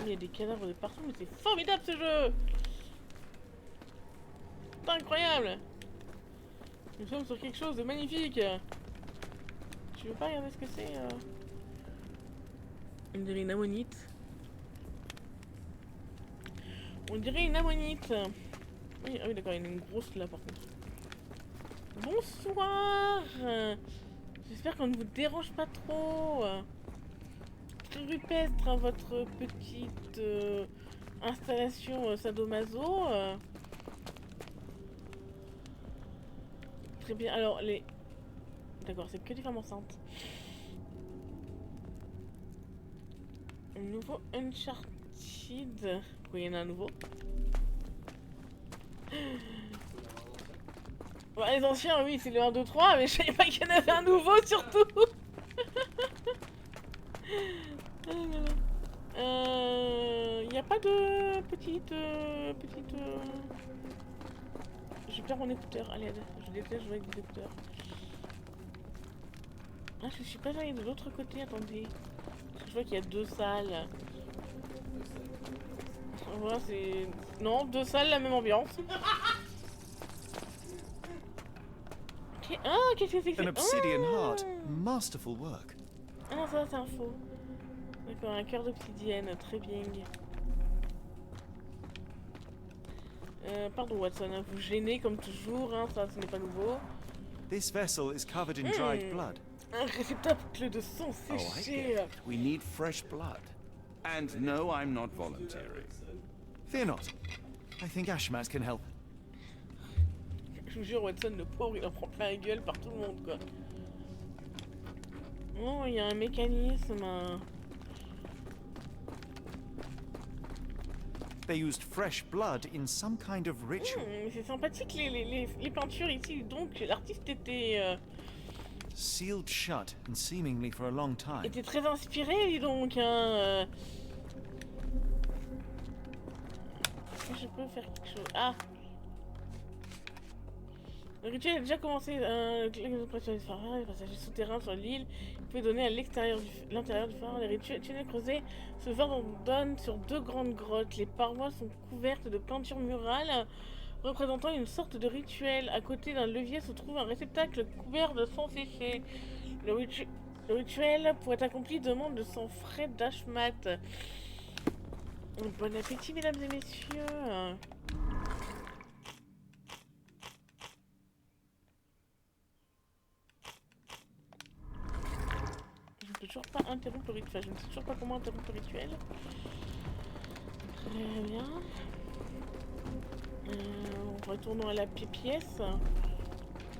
A: Il y a des cadavres de partout, mais c'est formidable ce jeu! C'est incroyable! Nous sommes sur quelque chose de magnifique! Tu veux pas regarder ce que c'est? On dirait une ammonite. On dirait une ammonite! Oui, ah oui, d'accord, il y en a une grosse là par contre. Bonsoir! J'espère qu'on ne vous dérange pas trop. Très rupestre hein, votre petite installation sadomaso. Très bien. Alors les... D'accord, c'est que des femmes enceintes. Un nouveau Uncharted. Oui, il y en a un nouveau. Bah, les anciens, oui, c'est le 1, 2, 3, mais je savais pas qu'il y en avait un nouveau surtout. Il n'y a pas de petite... Je perds mon écouteur, à l'aide. Je déteste jouer avec des écouteurs. Ah, je suis pas allée de l'autre côté, attendez. Je vois qu'il y a 2 salles. Voilà, c'est... Non, 2 salles, la même ambiance. Ah, qu'est-ce que c'est que
E: An
A: c'est?
E: obsidian heart. Masterful work.
A: Ah non, ça c'est un faux. D'accord, un cœur d'obsidienne, très bien. Pardon Watson, hein, vous gênez comme toujours, hein, ça ce n'est pas nouveau.
E: This vessel is covered in dried blood.
A: Un réceptacle de sang
D: Oh, I
A: séché.
D: get it. We need fresh blood. And no, I'm not volunteering.
E: Fear not. I think Ashmat can help.
A: Je vous jure, Watson, le pauvre, il en prend plein la gueule par tout le monde, quoi. Oh, il y a un mécanisme.
E: They used fresh blood in some kind of ritual.
A: C'est sympathique, les peintures ici. Donc, l'artiste
E: Sealed shut and seemingly for a long time.
A: était très inspiré, dis donc. Hein. Est-ce que je peux faire quelque chose? Ah! Le rituel a déjà commencé. Le passage souterrain sur l'île. Vous pouvez donner à l'intérieur du phare. Les rituels creusés se donnent sur 2 grandes grottes. Les parois sont couvertes de peintures murales représentant une sorte de rituel. À côté d'un levier se trouve un réceptacle couvert de sang séché. Le rituel, pour être accompli, demande de sang frais d'Ashmat. Bon appétit, mesdames et messieurs. toujours pas interrompre le rituel. Enfin, je ne sais toujours pas comment interrompre le rituel. Très bien. Retournons à la pièce. Là,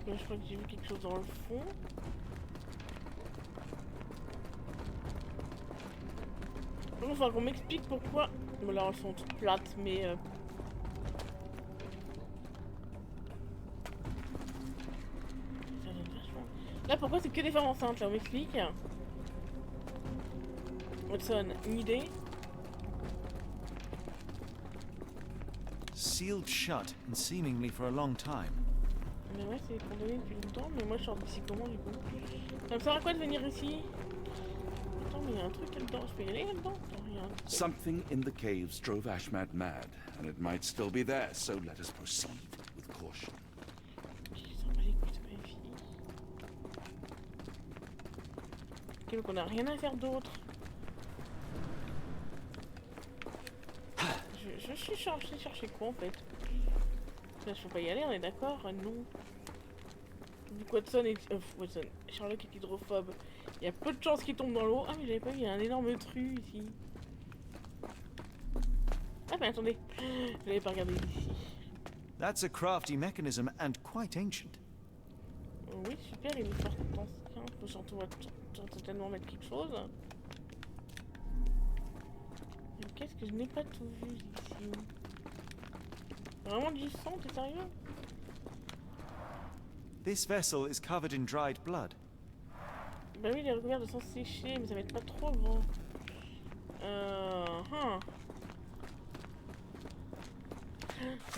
A: je crois que j'ai vu quelque chose dans le fond. Enfin, qu'on m'explique pourquoi. Bon, là, elles sont toutes plates, mais. Ça donne vachement. Là, pourquoi c'est que des femmes enceintes? Là, on m'explique. Watson, une idée?
E: Sealed shut and seemingly for a long time.
A: Mais ouais, c'est condamné depuis longtemps, mais moi je sors d'ici comment du coup? Ça me sert à quoi de venir ici? Attends, mais il y a un truc là-dedans, je peux y aller là-dedans? Attends, il y a un truc.
D: Something in the caves drove Ashmad mad, and it might still be there, so let us proceed with caution.
A: Qui s'en bat les couilles, c'est pas une fille. Ok, donc on a rien à faire d'autre. Je suis chercher quoi en fait? Là, je peux pas y aller, on est d'accord? Non. Du coup, Watson, Sherlock est hydrophobe. Il y a peu de chances qu'il tombe dans l'eau. Ah, mais j'avais pas vu, il y a un énorme tru ici. Ah, mais attendez, je l'avais pas regardé ici.
E: That's a crafty mechanism and quite ancient.
A: Oui, super, il est fort ancien. On peut surtout certainement mettre quelque chose. Mais qu'est-ce que je n'ai pas tout vu ici? Vraiment du sang, t'es sérieux?
E: This vessel is covered in dried blood.
A: Bah oui, il est recouvert de sang séché, mais ça va être pas trop grand.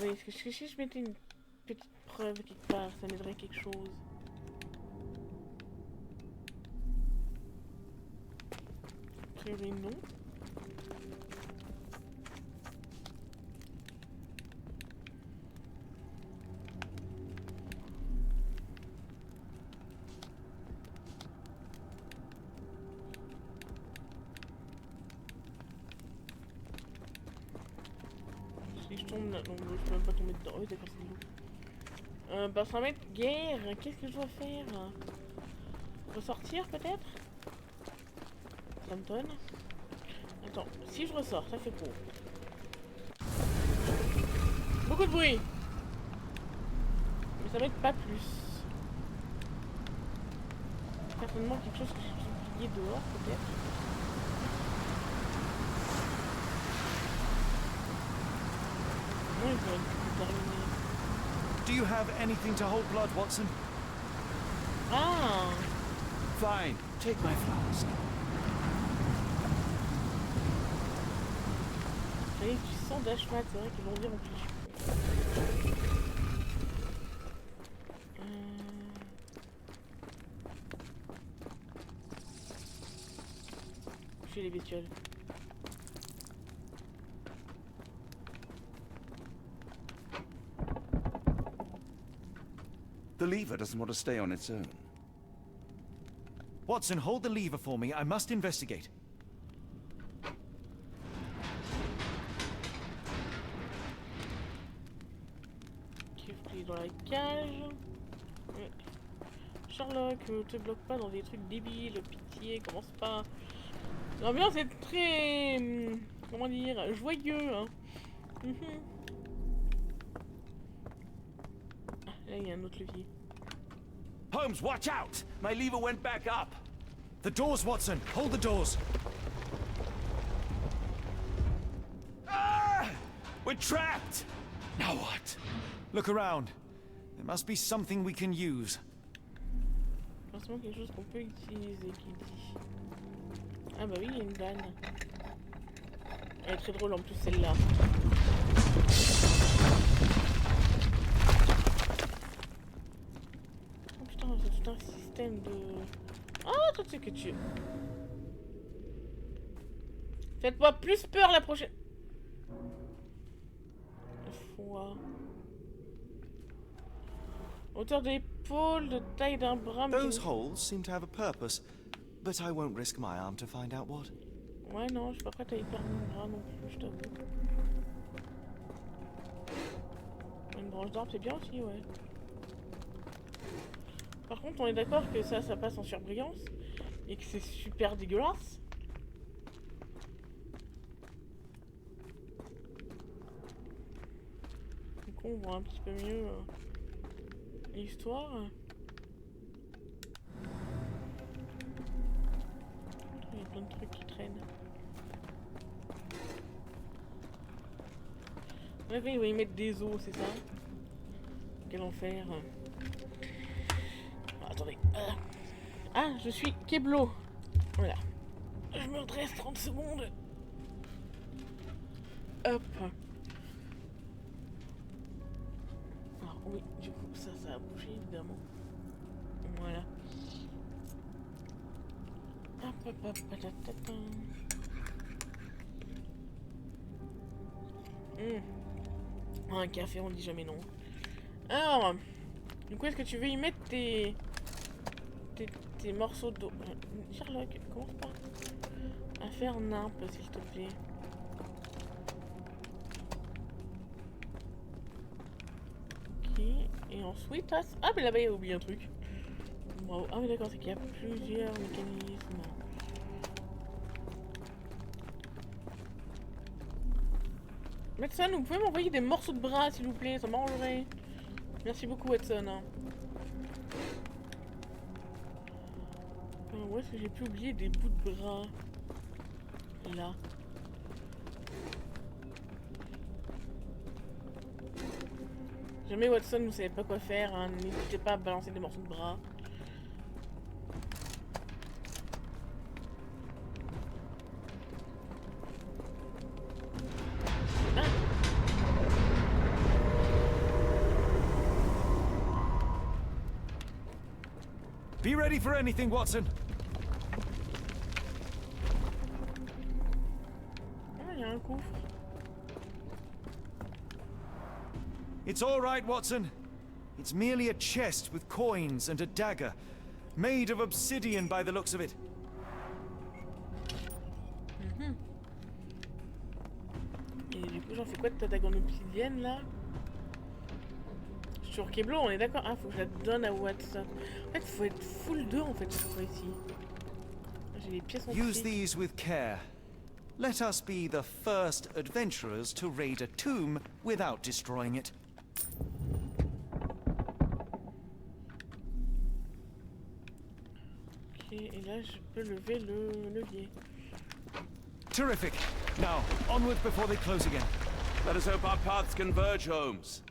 A: Oui, est-ce que si je mettais une petite preuve quelque part, ça m'aiderait quelque chose? A priori, non. Si je tombe là, non, je peux même pas tomber dedans. Oui, d'accord, c'est l'eau. Bah, ça va mettre guerre. Qu'est-ce que je dois faire? Ressortir peut-être? Ça me donne. Attends, si je ressors, ça fait pour. Beaucoup de bruit! Mais ça m'aide pas plus. Certainement quelque chose que j'ai oublié dehors, peut-être. Non, il faudrait terminer.
E: Do you have anything to hold blood, Watson?
A: Ah!
D: Fine, take my flask.
A: J'avais du sang d'Ashmat, c'est vrai qu'ils vont dire en plus. Chez les bestioles.
D: The lever doesn't want to stay on its own.
E: Watson, hold the lever for me. I must investigate.
A: Qui est dans la cage. Ouais. Sherlock, te bloque pas dans des trucs débiles, pitié, commence pas. L'ambiance est très... comment dire, joyeux, hein. Ah, là, il y a un autre levier.
D: Holmes, watch out! My lever went back up.
E: The doors, Watson. Hold the doors.
D: Ah! We're trapped! Now what?
E: Look around. There must be something we can use.
A: Forcément quelque chose qu'on peut utiliser, qui dit. Ah bah oui, il y a une vanne. Elle est très drôle en plus, celle-là. Oh putain, c'est tout un système de... Ah, tout ce que tu... Faites-moi plus peur la prochaine... Foi. Hauteur de l'épaule, de taille d'un bras...
F: Those holes seem to have a purpose, but I won't risk my arm to find out what.
A: Ouais, non, je sais pas pourquoi t'as hyper mon bras non plus, je t'avoue. Une branche d'arbre, c'est bien aussi, ouais. Par contre, on est d'accord que ça passe en surbrillance et que c'est super dégueulasse. Du coup, on voit un petit peu mieux l'histoire. Il y a plein de trucs qui traînent. Là, il va y mettre des os, c'est ça? Quel enfer. Ah, attendez. Ah, je suis Keblo. Voilà. Je me redresse 30 secondes. Hop. Alors oui, du coup, ça a bougé évidemment. Voilà. Hop, hop, hop, patatata. Un café, on dit jamais non. Alors, du coup, est-ce que tu veux y mettre tes morceaux d'eau? Sherlock, commence pas à faire nimp, s'il te plaît. Ok, et ensuite... Ah, mais là-bas, il a oublié un truc. Bravo. Ah, mais d'accord, c'est qu'il y a plusieurs mécanismes. Watson, vous pouvez m'envoyer des morceaux de bras, s'il vous plaît, ça m'arrangerait. Merci beaucoup, Watson. Où est-ce que j'ai pu oublier des bouts de bras? Là. Jamais Watson, vous savez pas quoi faire, hein. N'hésitez pas à balancer des morceaux de bras.
E: Be ready for anything, Watson.
A: Ah, il y a un coffre.
E: It's all right, Watson. It's merely a chest with coins and a dagger, made of obsidian by the looks of it.
A: Et du coup, j'en fais quoi de ta dague en obsidienne, là? Sur Keblo, on est d'accord? Ah, faut que je la donne à Watson. En fait, faut être full 2 en fait cette fois-ci. J'ai les pièces en
E: Use these with care. Let us be the first adventurers to raid a tomb without destroying it.
A: Ok, et là, je peux lever le levier.
E: Terrific. Now, onward before they close again.
D: Let us hope our paths converge, Holmes.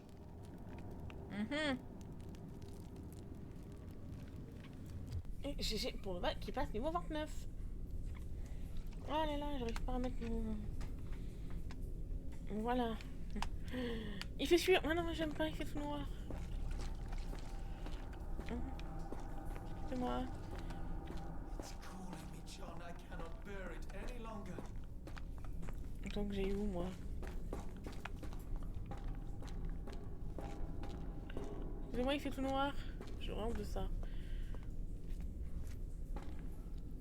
A: Et GG pour le bac qui passe niveau 29. Oh là là, j'arrive pas à mettre mon... Voilà. Il fait fuir. Ah non, j'aime pas, il fait tout noir. Excusez-moi.
E: It's calling me, John. I cannot bear it any longer.
A: Donc j'ai eu où, moi? Excusez-moi, il fait tout noir. Je rentre de ça.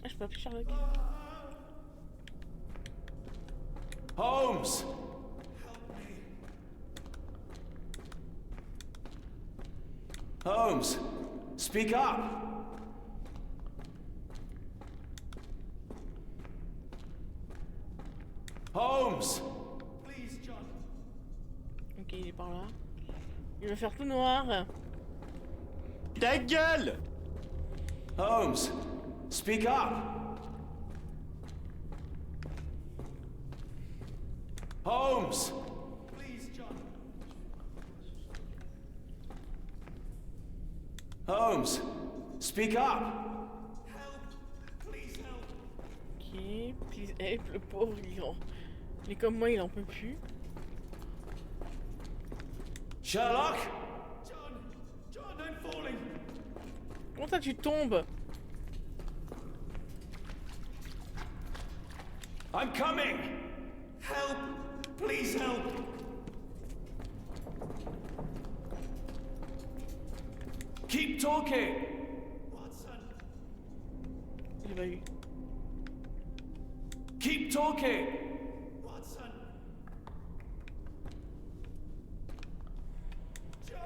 A: Ah, je peux appeler Sherlock.
D: Holmes! Holmes, speak up! Holmes!
E: Please, John.
A: Ok, il est par là. Il va faire tout noir.
F: Ta gueule!
D: Holmes, speak up! Holmes!
E: Please, John.
D: Holmes, speak up!
E: Help. Please help.
A: Ok, please help, le pauvre, il est comme moi, il en peut plus.
D: Sherlock?
E: John, I'm falling.
A: Comment ça, tu tombes?
D: I'm coming!
E: Help. Please help.
D: Keep talking!
E: Watson.
A: Il va eu.
D: Keep talking!
E: Watson. John.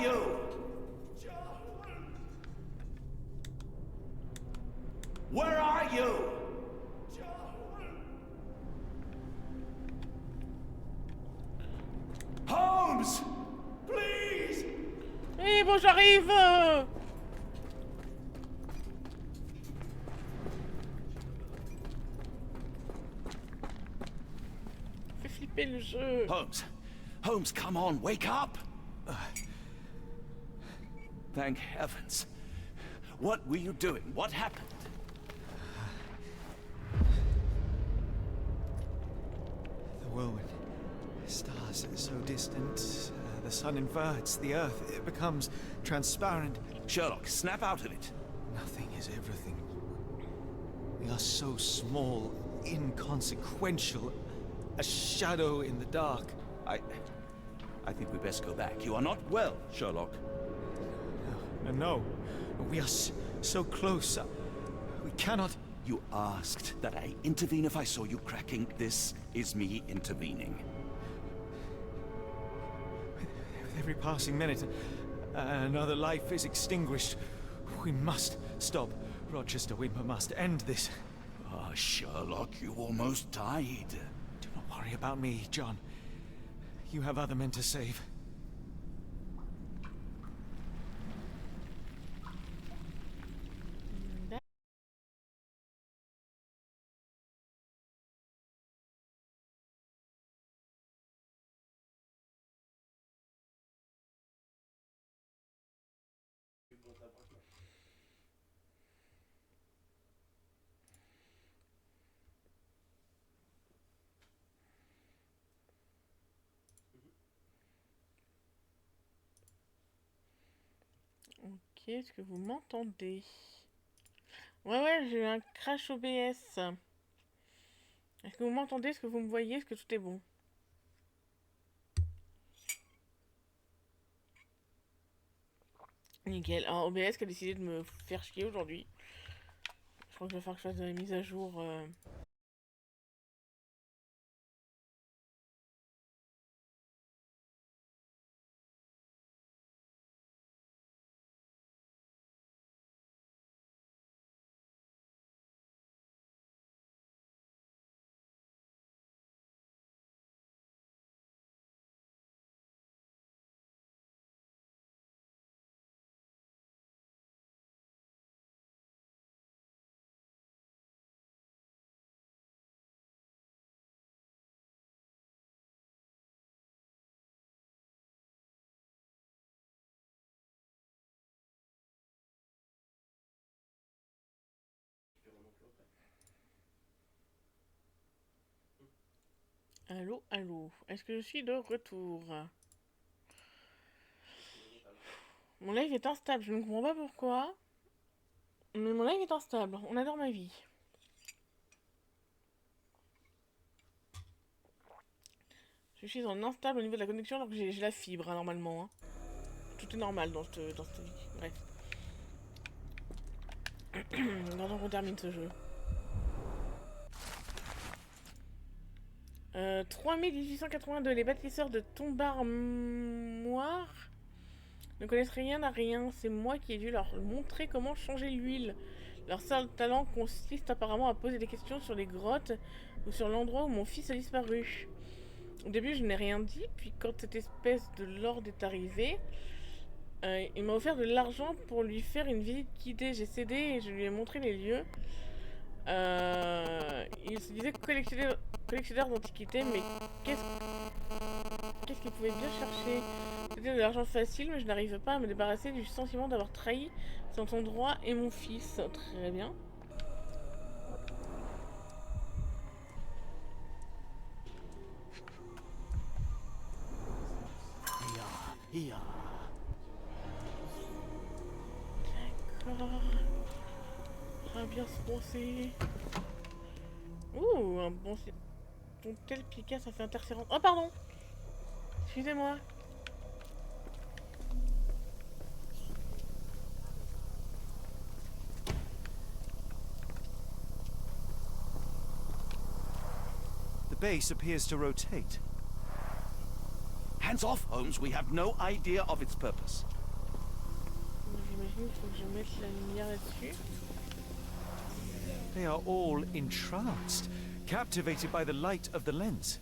D: you? Where are you? Holmes! Please!
A: Eh bon, j'arrive. Fais flipper le jeu.
D: Holmes! Holmes, come on, wake up! Thank heavens. What were you doing? What happened?
E: The whirlwind. Stars are so distant. The sun inverts the earth. It becomes transparent.
D: Sherlock, snap out of it.
E: Nothing is everything. We are so small, inconsequential. A shadow in the dark.
D: I think we best go back. You are not well, Sherlock.
E: No. We are so close. We cannot...
D: You asked that I intervene if I saw you cracking. This is me intervening.
E: With every passing minute, another life is extinguished. We must stop. Rochester, we must end this.
D: Ah, Sherlock, you almost died.
E: Do not worry about me, John. You have other men to save.
A: Ok, est-ce que vous m'entendez? Ouais, j'ai eu un crash OBS. Est-ce que vous m'entendez? Est-ce que vous me voyez? Est-ce que tout est bon? Nickel. Alors OBS qui a décidé de me faire chier aujourd'hui. Je crois qu'il va falloir que je fasse de la mise à jour. Allô, allô. Est-ce que je suis de retour? Mon live est instable. Je ne comprends pas pourquoi. Mais mon live est instable. On adore ma vie. Je suis en instable au niveau de la connexion alors que j'ai la fibre, hein, normalement. Hein. Tout est normal dans cette vie. Bref. Maintenant qu'on termine ce jeu. 3882. Les bâtisseurs de Tombarmoire ne connaissent rien à rien. C'est moi qui ai dû leur montrer comment changer l'huile. Leur seul talent consiste apparemment à poser des questions sur les grottes ou sur l'endroit où mon fils a disparu. Au début, je n'ai rien dit, puis quand cette espèce de lord est arrivé, il m'a offert de l'argent pour lui faire une visite guidée. J'ai cédé et je lui ai montré les lieux. Il se disait collectionneur d'antiquités, mais qu'est-ce qu'il pouvait bien chercher? C'était de l'argent facile, mais je n'arrive pas à me débarrasser du sentiment d'avoir trahi cet endroit et mon fils. Très bien. D'accord. On va bien se brosser. Ouh, un bon... Ton tel pica, ça fait interférence. Oh, pardon. Excusez-moi.
F: The base appears to rotate.
D: Hands off, Holmes. We have no idea of its purpose.
A: J'imagine qu'il faut que je mette la lumière là-dessus.
E: They are all entranced, captivated by the light of the lens.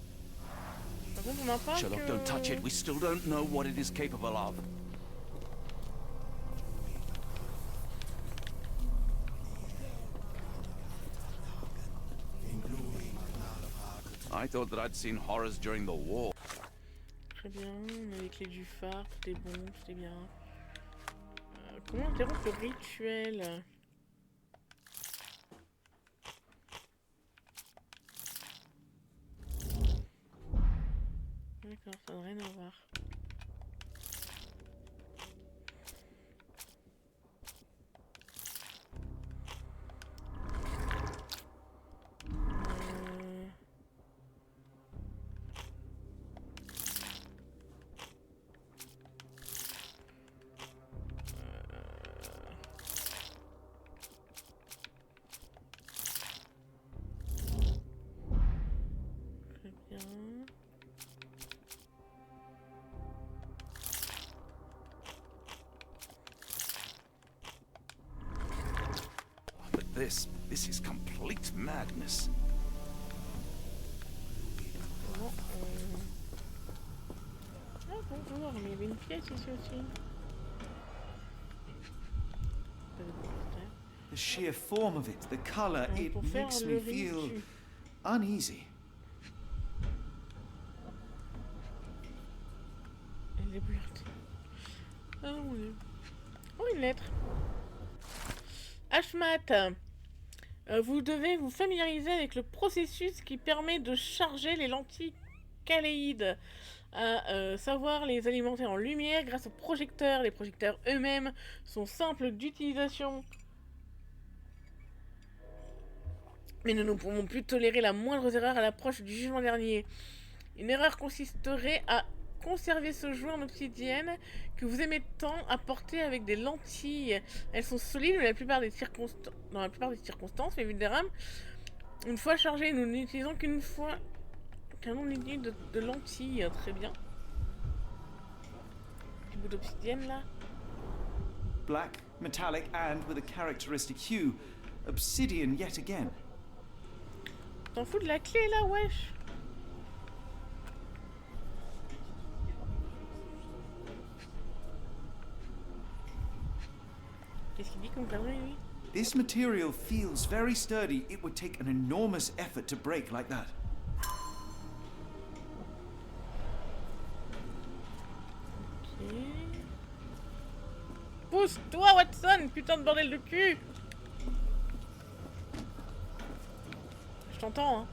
A: Par contre, on n'a pas
D: Sherlock, don't touch it. We still don't know what it is capable of. I thought that I'd seen horrors during the war.
A: Très bien, on a les clés du phare, tout est bon, tout est bien. Comment interrompre le rituel? D'accord, ça n'a rien à voir. Très bien.
D: But this is complete madness.
A: Comment Ah bonjour, mais il y avait une pièce ici aussi. Pas de portail.
E: The sheer form of it, the color, it
A: Pour faire
E: makes
A: le
E: me feel
A: rituel.
E: uneasy.
A: Elle est brûlante. Ah mon dieu. Oh, une lettre. Ashmat, vous devez vous familiariser avec le processus qui permet de charger les lentilles caléides, à savoir les alimenter en lumière grâce aux projecteurs. Les projecteurs eux-mêmes sont simples d'utilisation. Mais nous ne pouvons plus tolérer la moindre erreur à l'approche du jugement dernier. Une erreur consisterait à conserver ce jouet en obsidienne que vous aimez tant à porter avec des lentilles. Elles sont solides mais dans la plupart des circonstances, mais vulnérables. Une fois chargées, nous n'utilisons qu'un nombre limité de lentilles. Très bien. Petit bout d'obsidienne là.
E: Black, metallic, and with a characteristic hue. Obsidian yet again.
A: T'en fous de la clé là, wesh? Qu'est-ce qu'il dit comme connerie, lui?
E: This material feels very sturdy. It would take an enormous effort to break like that.
A: Ok. Pousse-toi, Watson, putain de bordel de cul! Je t'entends, hein.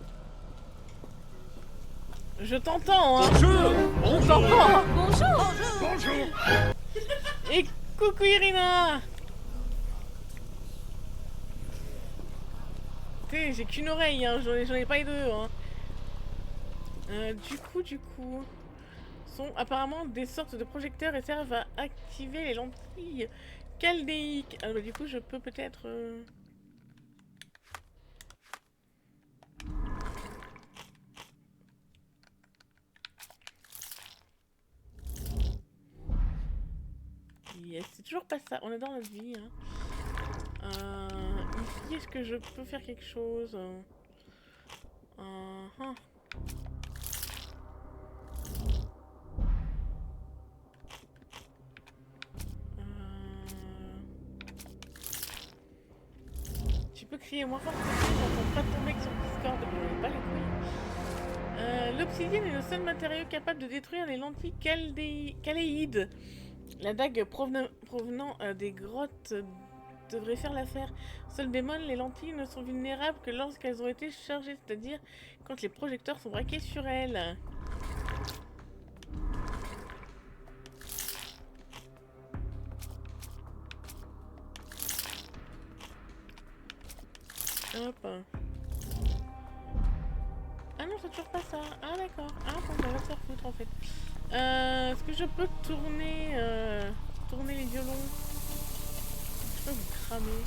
A: Je t'entends, hein. Je t'entends, hein.
C: Bonjour.
A: Et coucou Irina. T'sais, j'ai qu'une oreille, hein. J'en ai pas les deux, hein. Du coup, sont apparemment des sortes de projecteurs et servent à activer les lentilles chaldéiques. Alors du coup, je peux peut-être... Yes, c'est toujours pas ça. On est dans notre vie, hein. Ici, est-ce que je peux faire quelque chose? Tu peux crier moins fort que ça, j'entends pas ton mec sur Discord, mais on est pas les couilles. L'obsidienne est le seul matériau capable de détruire les lentilles caléides. La dague provenant des grottes devrait faire l'affaire. Seul bémol, les lentilles ne sont vulnérables que lorsqu'elles ont été chargées, c'est-à-dire quand les projecteurs sont braqués sur elles. Hop. Ah non, c'est toujours pas ça. Ah d'accord. Ah bon, on va se faire foutre en fait. Est-ce que je peux tourner les violons? Je peux vous cramer.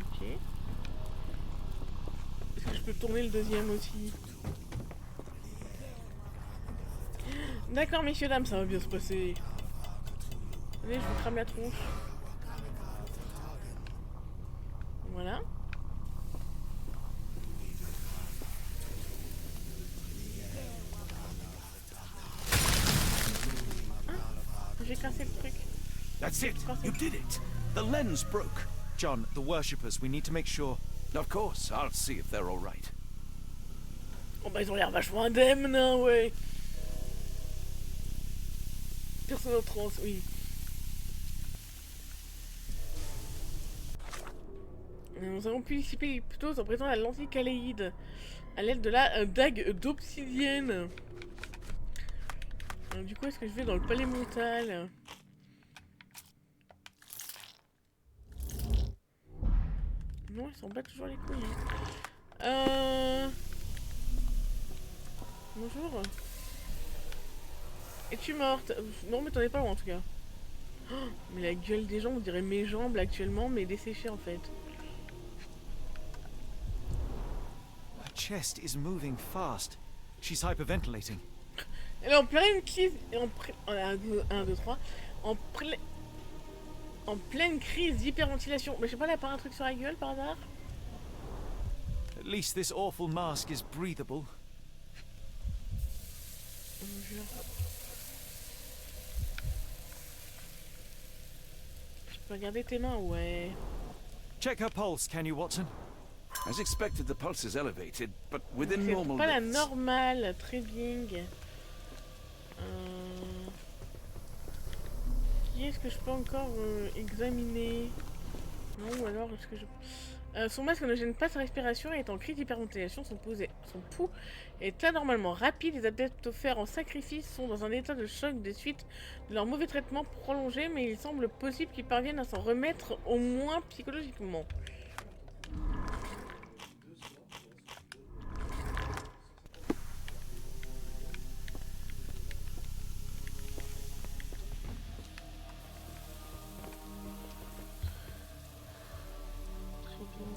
A: Ok. Est-ce que je peux tourner le deuxième aussi? D'accord, messieurs, dames, ça va bien se passer. Allez, je vous crame la tronche. Voilà. Ah, j'ai cassé le truc.
D: That's it. You did it. The lens broke.
F: John, the worshippers, we need to make sure.
D: Of course, I'll see if they're all right.
A: Oh bah ils ont l'air vachement indemnes, hein, ouais. Personne en trans, oui. Nous avons pu dissiper l'hypnose en présent la lenticaléide à l'aide de la dague d'obsidienne. Du coup, est-ce que je vais dans le palais mental? Non, ils s'en battent toujours les couilles. Bonjour. Es-tu morte? Non, mais t'en es pas loin en tout cas. Oh, mais la gueule des gens, on dirait mes jambes actuellement, mais desséchées en fait.
F: Her chest is moving fast. She's hyperventilating.
A: Elle est en pleine crise. Un, deux, trois. En, en pleine crise d'hyperventilation. Mais je sais pas, elle a pas un truc sur la gueule par hasard?
F: At least this awful mask is breathable. Je peux regarder tes mains, ouais. Check her pulse, can you, Watson?
D: As expected, the pulse is elevated, but within
A: C'est
D: normal
A: pas la
D: limits.
A: normale, très bien. Qui est-ce que je peux encore examiner? Non, ou alors est-ce que je... son masque ne gêne pas sa respiration et est en crise d'hyperventilation. Son pouls est anormalement rapide. Les adeptes offerts en sacrifice sont dans un état de choc des suites de leur mauvais traitement prolongé, mais il semble possible qu'ils parviennent à s'en remettre au moins psychologiquement.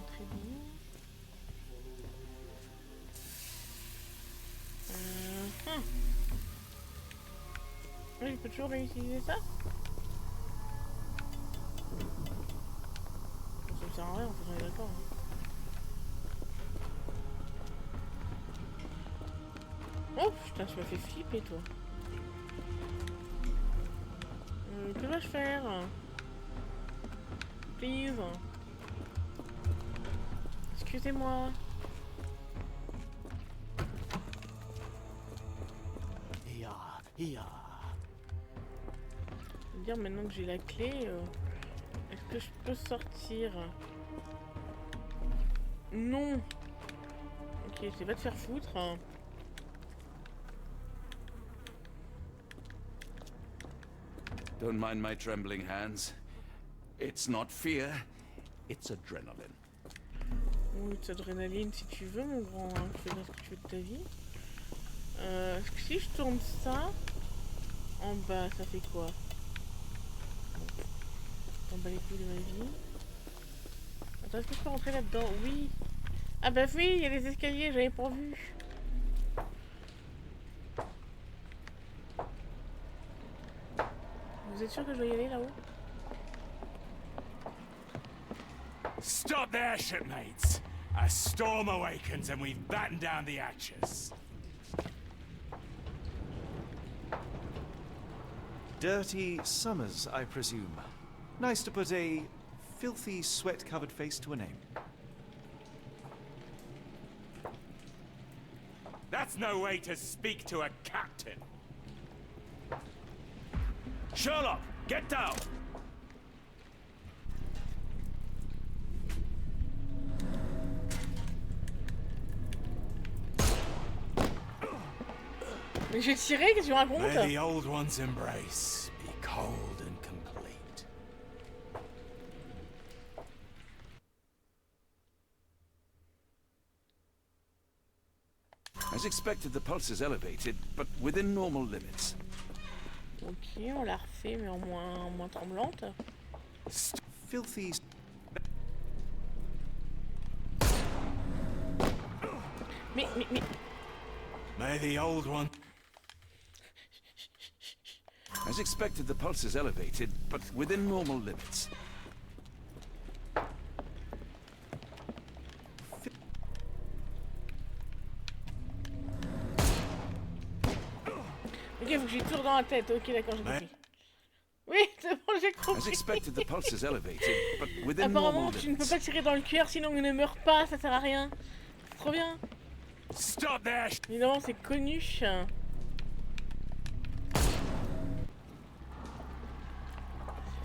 A: Très bien. Oui, je peux toujours réutiliser ça? Ça me sert à rien, en fait, on est d'accord. Oh putain, tu m'as fait flipper, toi. Que dois-je faire? Please. Excusez-moi. Je veux dire, maintenant que j'ai la clé, est-ce que je peux sortir? Non. Ok, c'est pas de faire foutre.
D: Don't mind my trembling hands. It's not fear, it's adrenaline.
A: Oui, c'est adrénaline si tu veux, mon grand. Hein. Tu fais bien ce que tu veux de ta vie. Si je tourne ça, en bas, ça fait quoi? En bas les couilles de ma vie. Attends, est-ce que je peux rentrer là-dedans? Oui. Ah bah oui, il y a des escaliers, j'avais pas vu. Vous êtes sûr que je dois y aller là-haut?
G: Stop there, shipmates! A storm awakens and we've battened down the hatches.
F: Dirty Summers, I presume. Nice to put a filthy, sweat-covered face to a name.
G: That's no way to speak to a captain. Sherlock, get down!
A: Mais j'ai tiré, qu'est-ce que tu racontes?
G: May the old one's embrace be cold and complete.
D: As expected, the pulse is elevated, but within normal limits.
A: Ok, on l'a refait, mais en moins tremblante.
F: Filthy...
A: Mais...
G: May the old one...
D: As expected, the pulse is elevated, but within normal limits.
A: Ok, faut que j'ai tour dans la tête. Ok, d'accord, j'ai compris. Oui, c'est bon, j'ai
D: As
A: compris.
D: expected, the pulse is elevated, but within
A: Apparemment,
D: normal
A: tu ne peux
D: limits.
A: pas tirer dans le cœur, sinon il ne meurt pas, ça sert à rien. C'est trop bien.
G: Stop there!
A: Évidemment, c'est connu.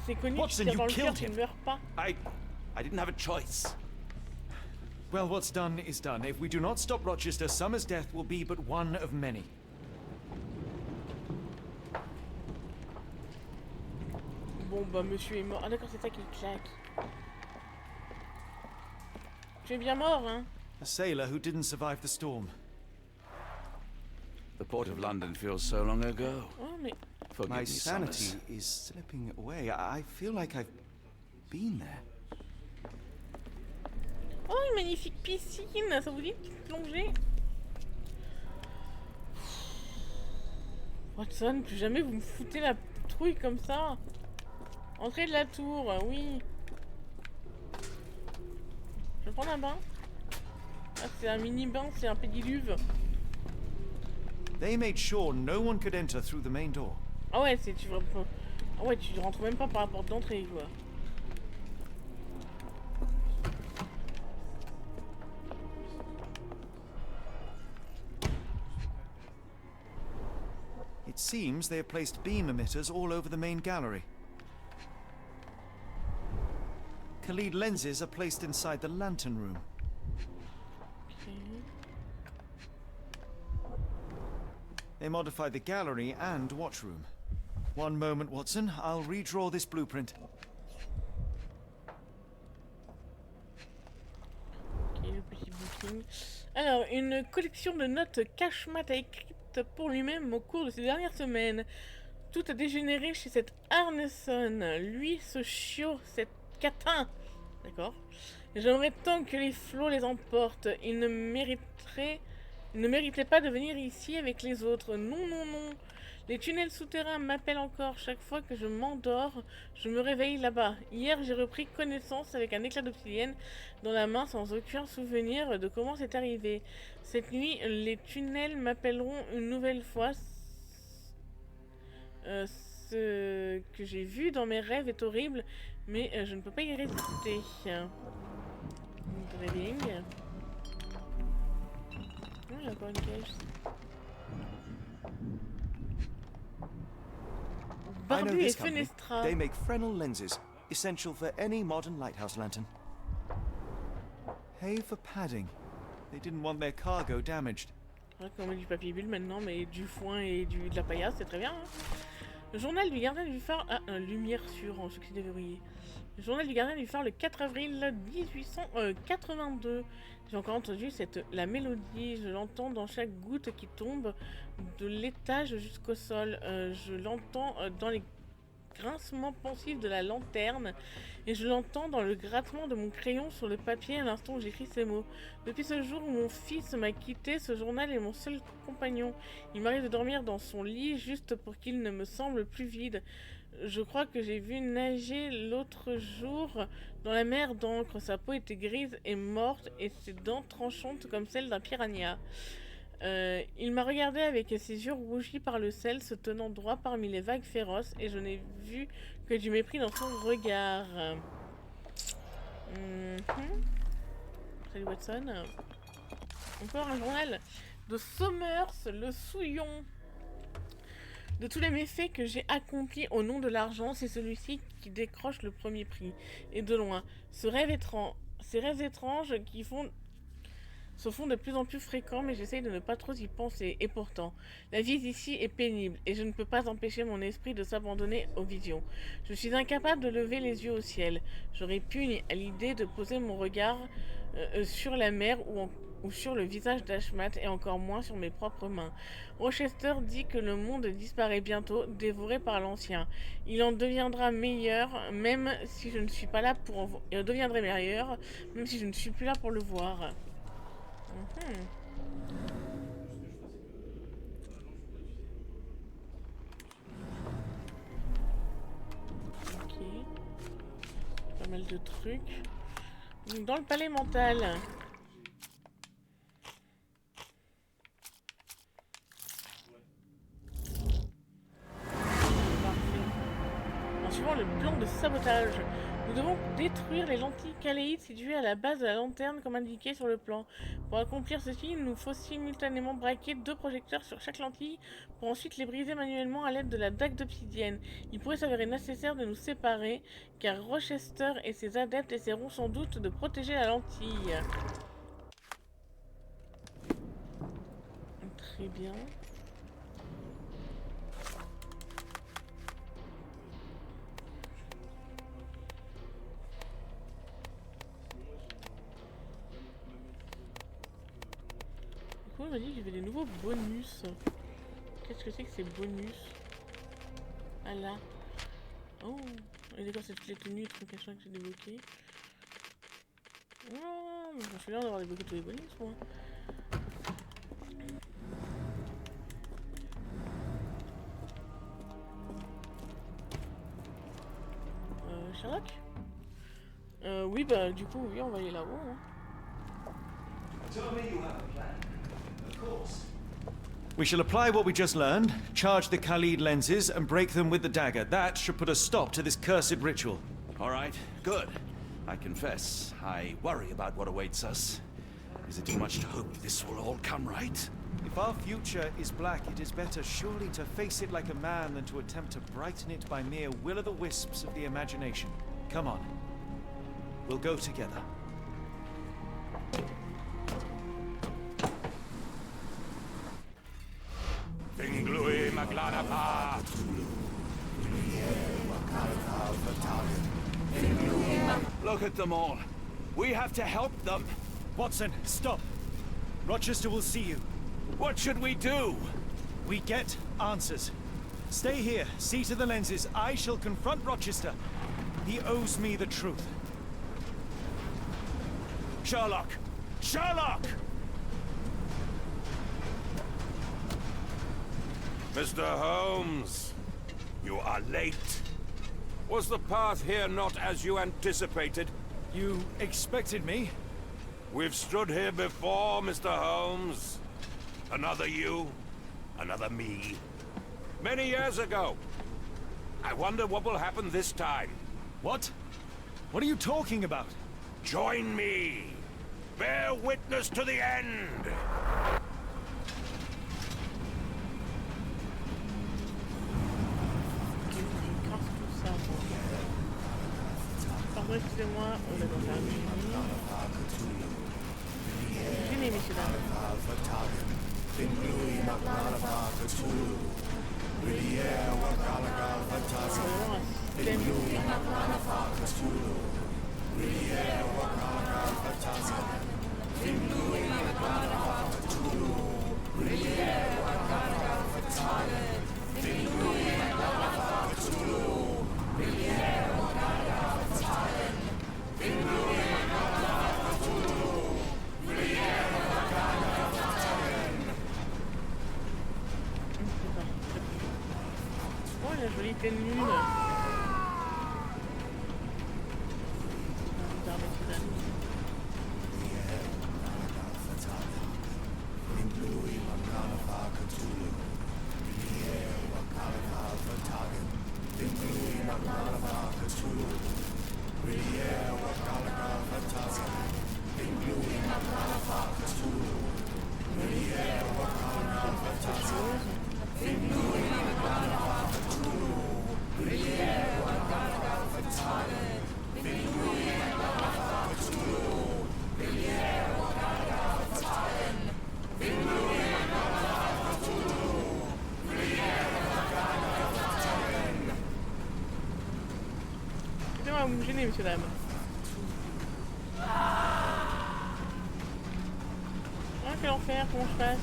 A: C'est connu,
F: Watson,
A: tu tires
F: you
A: dans le cœur,
F: killed
A: tu ne
F: him.
A: meurs pas.
D: I didn't have a choice.
F: Well, what's done is done. If we do not stop Rochester, Summer's death will be but one of many.
A: Bon, bah, monsieur est mort. Ah, d'accord, c'est ça qui claque. Tu es bien mort, hein?
F: A sailor who didn't survive the storm.
D: The port of London feels so long ago.
A: Oh, mais.
D: Forgive
F: My
D: me,
F: sanity
D: Summers.
F: is slipping away. I feel like I've been there.
A: Oh, une magnifique piscine. Ça vous dit une petite plongée? Watson, plus jamais vous me foutez la trouille comme ça. Entrée de la tour, oui. Je vais prendre un bain. Ah, c'est un mini bain, c'est un pédiluve.
F: They made sure no one could enter through the main door.
A: Ah ouais, c'est tu ah ouais, tu rentres même pas par la porte d'entrée, quoi.
F: It seems they have placed beam emitters all over the main gallery. Khalid lenses are placed inside the lantern room.
A: Okay.
F: They modify the gallery and watch room. One moment, Watson. I'll redraw this blueprint.
A: Ok, le petit booking. Alors, une collection de notes cache-mat a écrites pour lui-même au cours de ces dernières semaines. Tout a dégénéré chez cet Arneson. Lui, ce chiot, cet catin. D'accord. J'aimerais tant que les flots les emportent. Il ne mériterait pas de venir ici avec les autres. Non, non, non. Les tunnels souterrains m'appellent encore. Chaque fois que je m'endors, je me réveille là-bas. Hier, j'ai repris connaissance avec un éclat d'obsidienne dans la main sans aucun souvenir de comment c'est arrivé. Cette nuit, les tunnels m'appelleront une nouvelle fois. Ce que j'ai vu dans mes rêves est horrible, mais je ne peux pas y résister. Drilling. Oh, il y a encore une cage.
F: I know
A: Barbu et
F: this company.
A: Fenestra.
F: They make Fresnel lenses, essential for any modern lighthouse lantern. Hay for padding. They didn't want their cargo damaged.
A: C'est vrai qu'on met du papier bulle maintenant, mais du foin et de la paillasse, c'est très bien. Hein. Le journal du gardien du phare. Ah, lumière sur en succès déverrouillé. Le journal du gardien du phare le 4 avril 1882. J'ai encore entendu la mélodie, je l'entends dans chaque goutte qui tombe de l'étage jusqu'au sol. Je l'entends dans les grincements pensifs de la lanterne et je l'entends dans le grattement de mon crayon sur le papier à l'instant où j'écris ces mots. Depuis ce jour où mon fils m'a quitté, ce journal est mon seul compagnon. Il m'arrive de dormir dans son lit juste pour qu'il ne me semble plus vide. Je crois que j'ai vu nager l'autre jour dans la mer d'encre. Sa peau était grise et morte et ses dents tranchantes comme celles d'un piranha. Il m'a regardé avec ses yeux rougis par le sel, se tenant droit parmi les vagues féroces, et je n'ai vu que du mépris dans son regard. Salut Watson. Encore un journal de Somers, le souillon. De tous les méfaits que j'ai accomplis au nom de l'argent, c'est celui-ci qui décroche le premier prix. Et de loin. Ces rêves étranges qui se font de plus en plus fréquents, mais j'essaye de ne pas trop y penser. Et pourtant, la vie ici est pénible, et je ne peux pas empêcher mon esprit de s'abandonner aux visions. Je suis incapable de lever les yeux au ciel. Je répugne à l'idée de poser mon regard sur la mer ou sur le visage d'Ashmat, et encore moins sur mes propres mains. Rochester dit que le monde disparaît bientôt, dévoré par l'ancien. Il en deviendra meilleur, même si je ne suis pas là pour il deviendrait meilleur, même si je ne suis plus là pour le voir. mal de trucs. Donc, dans le palais mental. Parfait. En suivant le plan de sabotage, nous devons détruire les lentilles caléides situées à la base de la lanterne comme indiqué sur le plan. Pour accomplir ceci, il nous faut simultanément braquer 2 projecteurs sur chaque lentille pour ensuite les briser manuellement à l'aide de la dague d'obsidienne. Il pourrait s'avérer nécessaire de nous séparer car Rochester et ses adeptes essaieront sans doute de protéger la lentille. Très bien. Du coup, il m'a dit qu'il y avait des nouveaux bonus. Qu'est-ce que c'est que ces bonus? Ah là. Oh. Et d'accord, c'est toutes les tenues et trucs machin que j'ai débloqués. Oh, mais je me souviens d'avoir débloqué tous les bonus, moi. Sherlock? Oui, bah du coup, oui, on va aller là-haut. Hein.
E: We shall apply what we just learned, charge the Khalid lenses, and break them with the dagger. That should put a stop to this cursed ritual.
D: All right, good. I confess, I worry about what awaits us. Is it too much to hope this will all come right?
F: If our future is black, it is better surely to face it like a man than to attempt to brighten it by mere will-o'-the-wisps of the imagination. Come on. We'll go together.
D: Look at them all. We have to help them.
F: Watson, stop. Rochester will see you.
D: What should we do?
F: We get answers. Stay here, see to the lenses. I shall confront Rochester. He owes me the truth.
D: Sherlock! Sherlock!
G: Mr. Holmes, you are late. Was the path here not as you anticipated?
F: You expected me?
G: We've stood here before, Mr. Holmes. Another you, another me. Many years ago. I wonder what will happen this time.
F: What? What are you talking about?
G: Join me. Bear witness to the end.
A: Pardon, excusez-moi, on est dans la nuit. Gênez, messieurs, dames. Oh, la jolie pleine lune. Excusez-moi, vous me gênez, messieurs, dames. Ah, quel enfer, comment je fasse?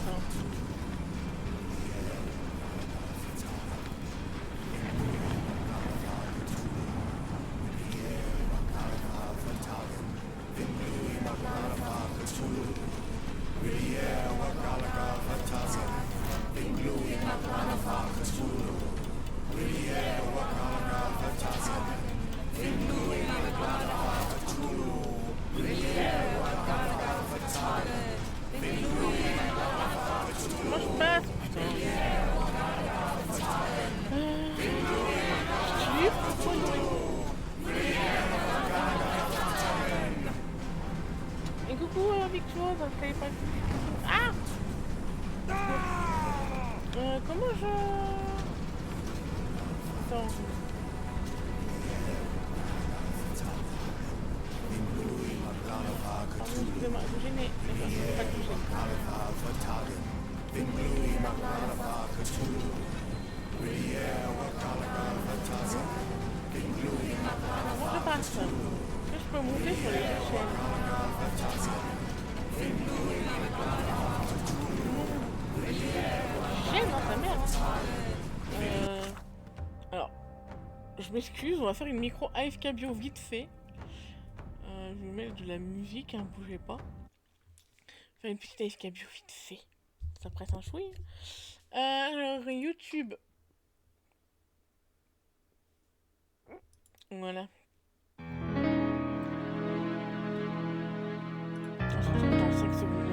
A: chose, je savais pas. Ah comment je... Attends. Pardon, excusez-moi, vous gênez. D'accord, je peux pas toucher. Comment je passe? Est-ce que je peux monter sur les échelles? Échelle, non, sa mère. Alors, je m'excuse, on va faire une micro AFK bio vite fait. Je vais mettre de la musique, hein, bougez pas. Faire une petite AFK bio vite fait. Ça presse un chouï. Alors, YouTube. Voilà. On se retrouve dans 5 secondes.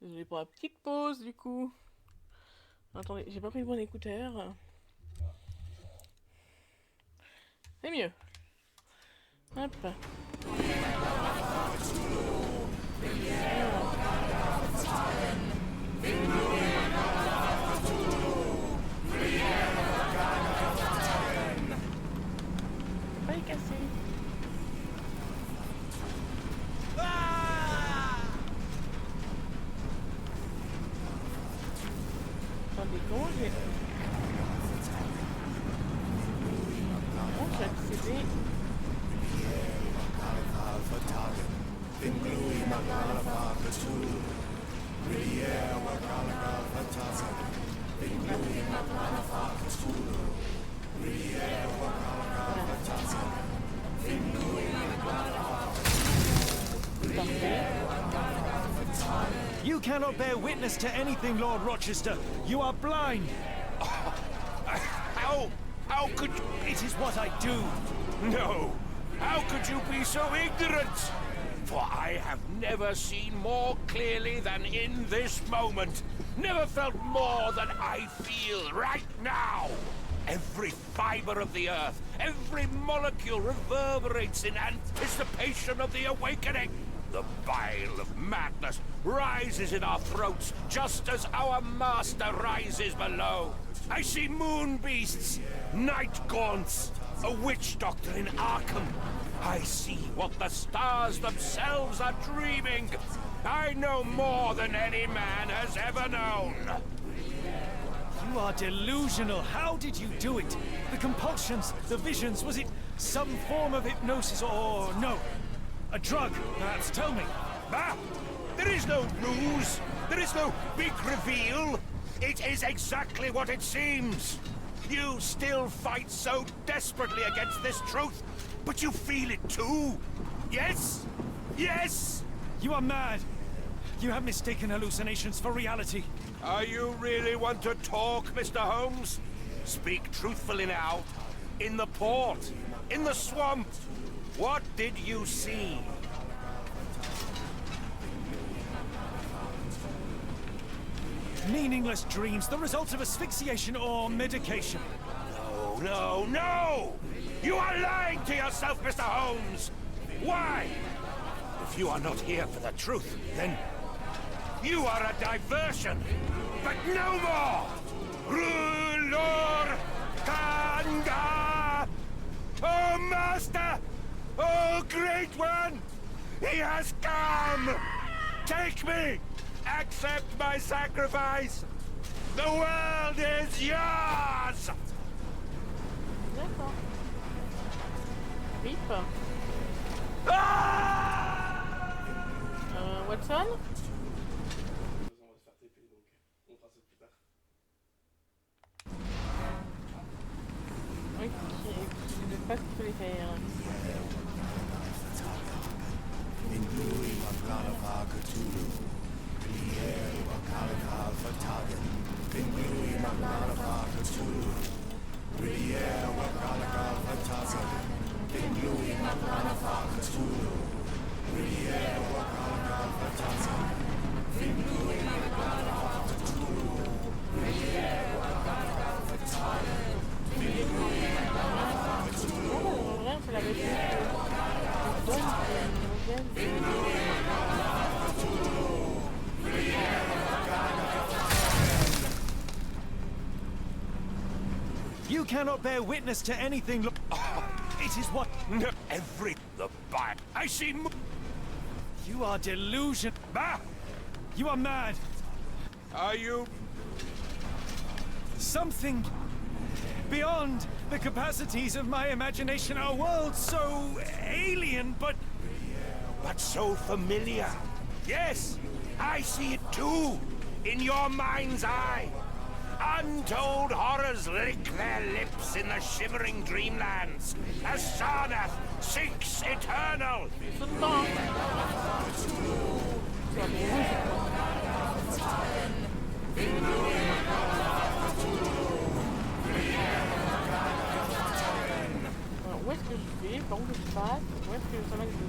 A: Désolé pour la petite pause du coup. Attendez, j'ai pas pris le bon écouteur. C'est mieux. Hop. Pas les casser. Attendez, comment j'ai accédé?
F: You cannot bear witness to anything, Lord Rochester. You are blind.
G: How could you...
F: It is what I do.
G: No! How could you be so ignorant? For I have never seen more clearly than in this moment. Never felt more than I feel right now. Every fiber of the earth, every molecule reverberates in anticipation of the awakening. The bile of madness rises in our throats just as our master rises below. I see moon beasts, night gaunts, a witch doctor in Arkham. I see what the stars themselves are dreaming. I know more than any man has ever known.
F: You are delusional. How did you do it? The compulsions, the visions, was it some form of hypnosis or no? A drug, perhaps, tell me.
G: Ah! There is no ruse. There is no big reveal. It is exactly what it seems. You still fight so desperately against this truth, but you feel it too. Yes? Yes?
F: You are mad. You have mistaken hallucinations for reality.
G: Are you really want to talk, Mr. Holmes? Speak truthfully now. In the port, in the swamp, what did you see?
F: Meaningless dreams, the result of asphyxiation or medication.
G: No, no, no! You are lying to yourself, Mr. Holmes! Why? If you are not here for the truth, then you are a diversion, but no more! Rulor Kanga! Oh, Master! Oh, Great One! He has come! Take me! Accept my sacrifice! The world is yours!
A: D'accord. Rip.
G: Ah!
A: Watson? Ok, je sais pas ce qu'il fallait faire. Vraiment, c'est la réponse que je donne et
F: You cannot bear witness to anything. It is what...
G: The bite. I see.
F: You are delusion.
G: Ah!
F: You are mad.
G: Are you?
F: Something beyond the capacities of my imagination. A world so alien, but
G: So familiar. Yes, I see it too. In your mind's eye. Untold horrors lick their lips in the shivering dreamlands as Sarnath sinks eternal.
A: Alors, où est-ce que je vais? Par où je passe? Où est-ce que ça va que je vais?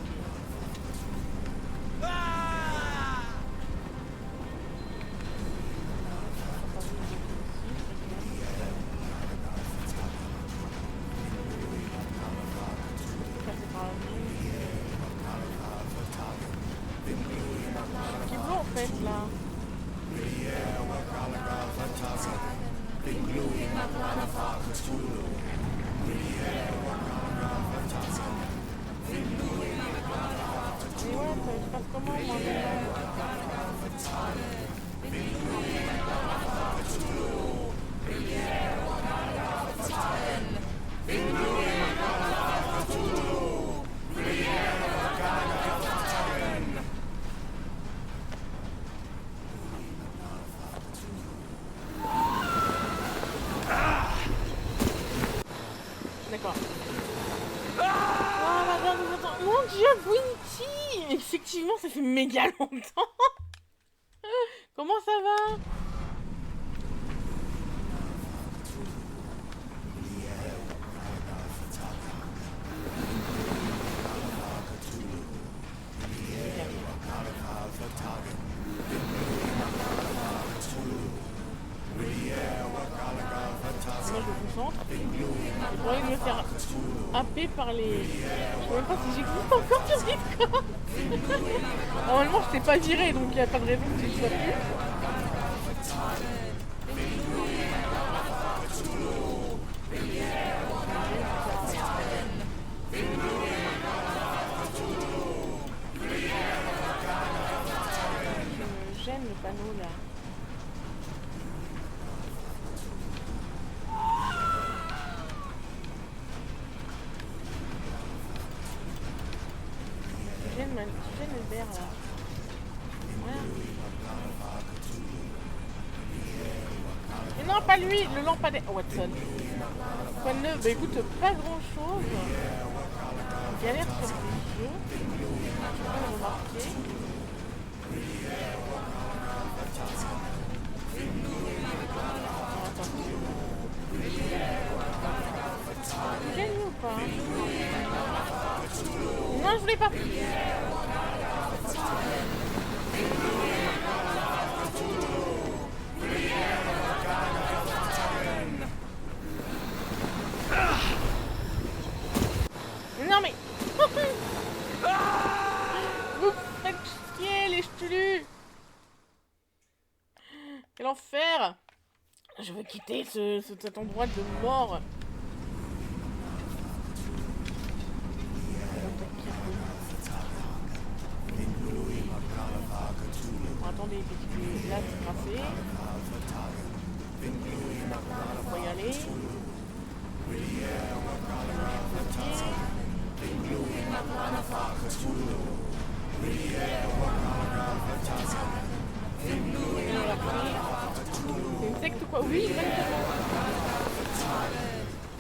A: avant, moi, mais non. D'accord. Ah, madame, nous attend. Mon Dieu, Winty! Effectivement, ça fait méga longtemps. Comment ça va? Moi je me concentre. J'ai pas envie de me faire happer par les... Je sais même pas si j'existe encore sur Discord. Normalement je t'ai pas viré donc il n'y a pas de raison que tu ne sois plus. Je me gêne le panneau là. Je gêne le verre là. Voilà. Et non, pas lui, le lampadaire. Watson. Quoi de neuf? Bah écoute, pas grand chose. Galère sur le jeu. Tu peux le remarquer. Attends. Tu gagnes ou pas? Non, je voulais pas. Non mais... Vous faites chier les ch'tulus. Quel enfer. Je veux quitter cet endroit de mort. Bon, attendez, là c'est tracé. On va y aller. C'est une secte ou quoi? Oui, exactement.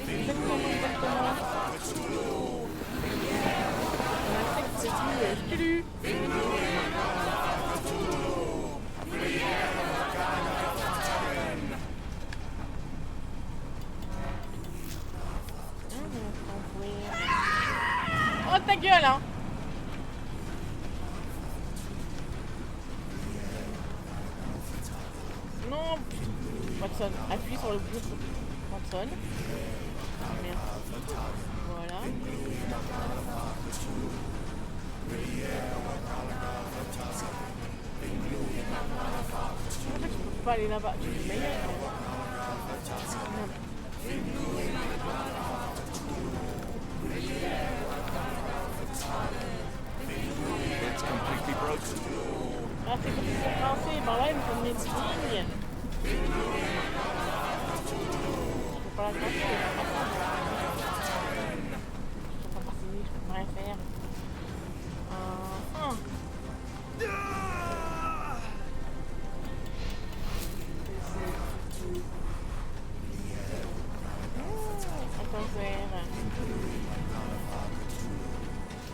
A: Exactement. La secte du Ch'tulu. Oh ta gueule hein. Non. Watson, appuie sur le bouton. Watson. Merci. Voilà. En fait, tu peux pas aller là-bas. Tu peux meilleur.
D: It's completely broken.
A: Ah, c'est comme si c'est français. Ben là, il me faut une meeting. Je peux pas la casser. Je peux pas passer. Je peux pas rien faire. Attends, vert.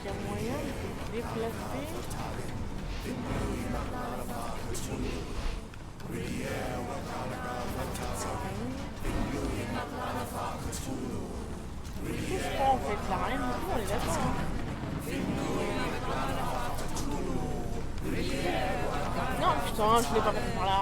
A: Il y a moyen de se déplacer. Touche pas en fait, là, rien du tout, on est d'accord. Non, putain, je l'ai pas passé par là.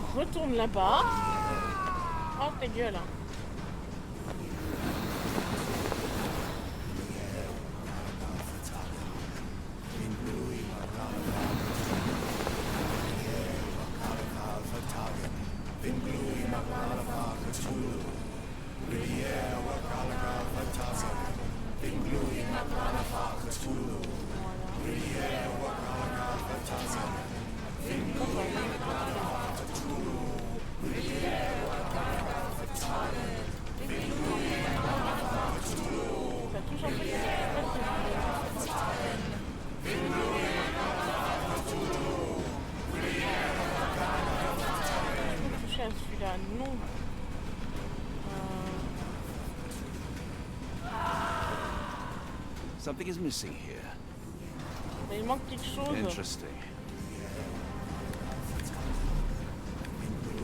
A: On retourne là-bas. Oh ta gueule.
D: Something is missing here.
A: Mais il manque quelque chose.
D: Interesting.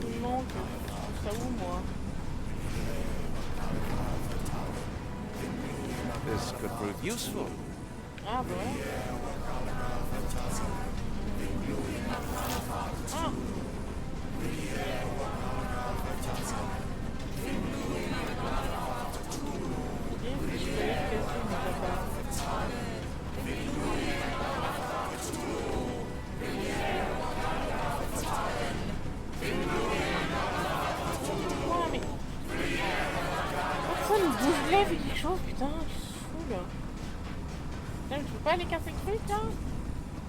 A: Il manque. Je trouve ça où, moi?
D: This could prove useful.
A: Ah, bah ouais. Ah. Quoi, mais... Personne bouge là, fait quelque chose, putain, je suis fou là. Putain, je peux pas aller casser le truc là?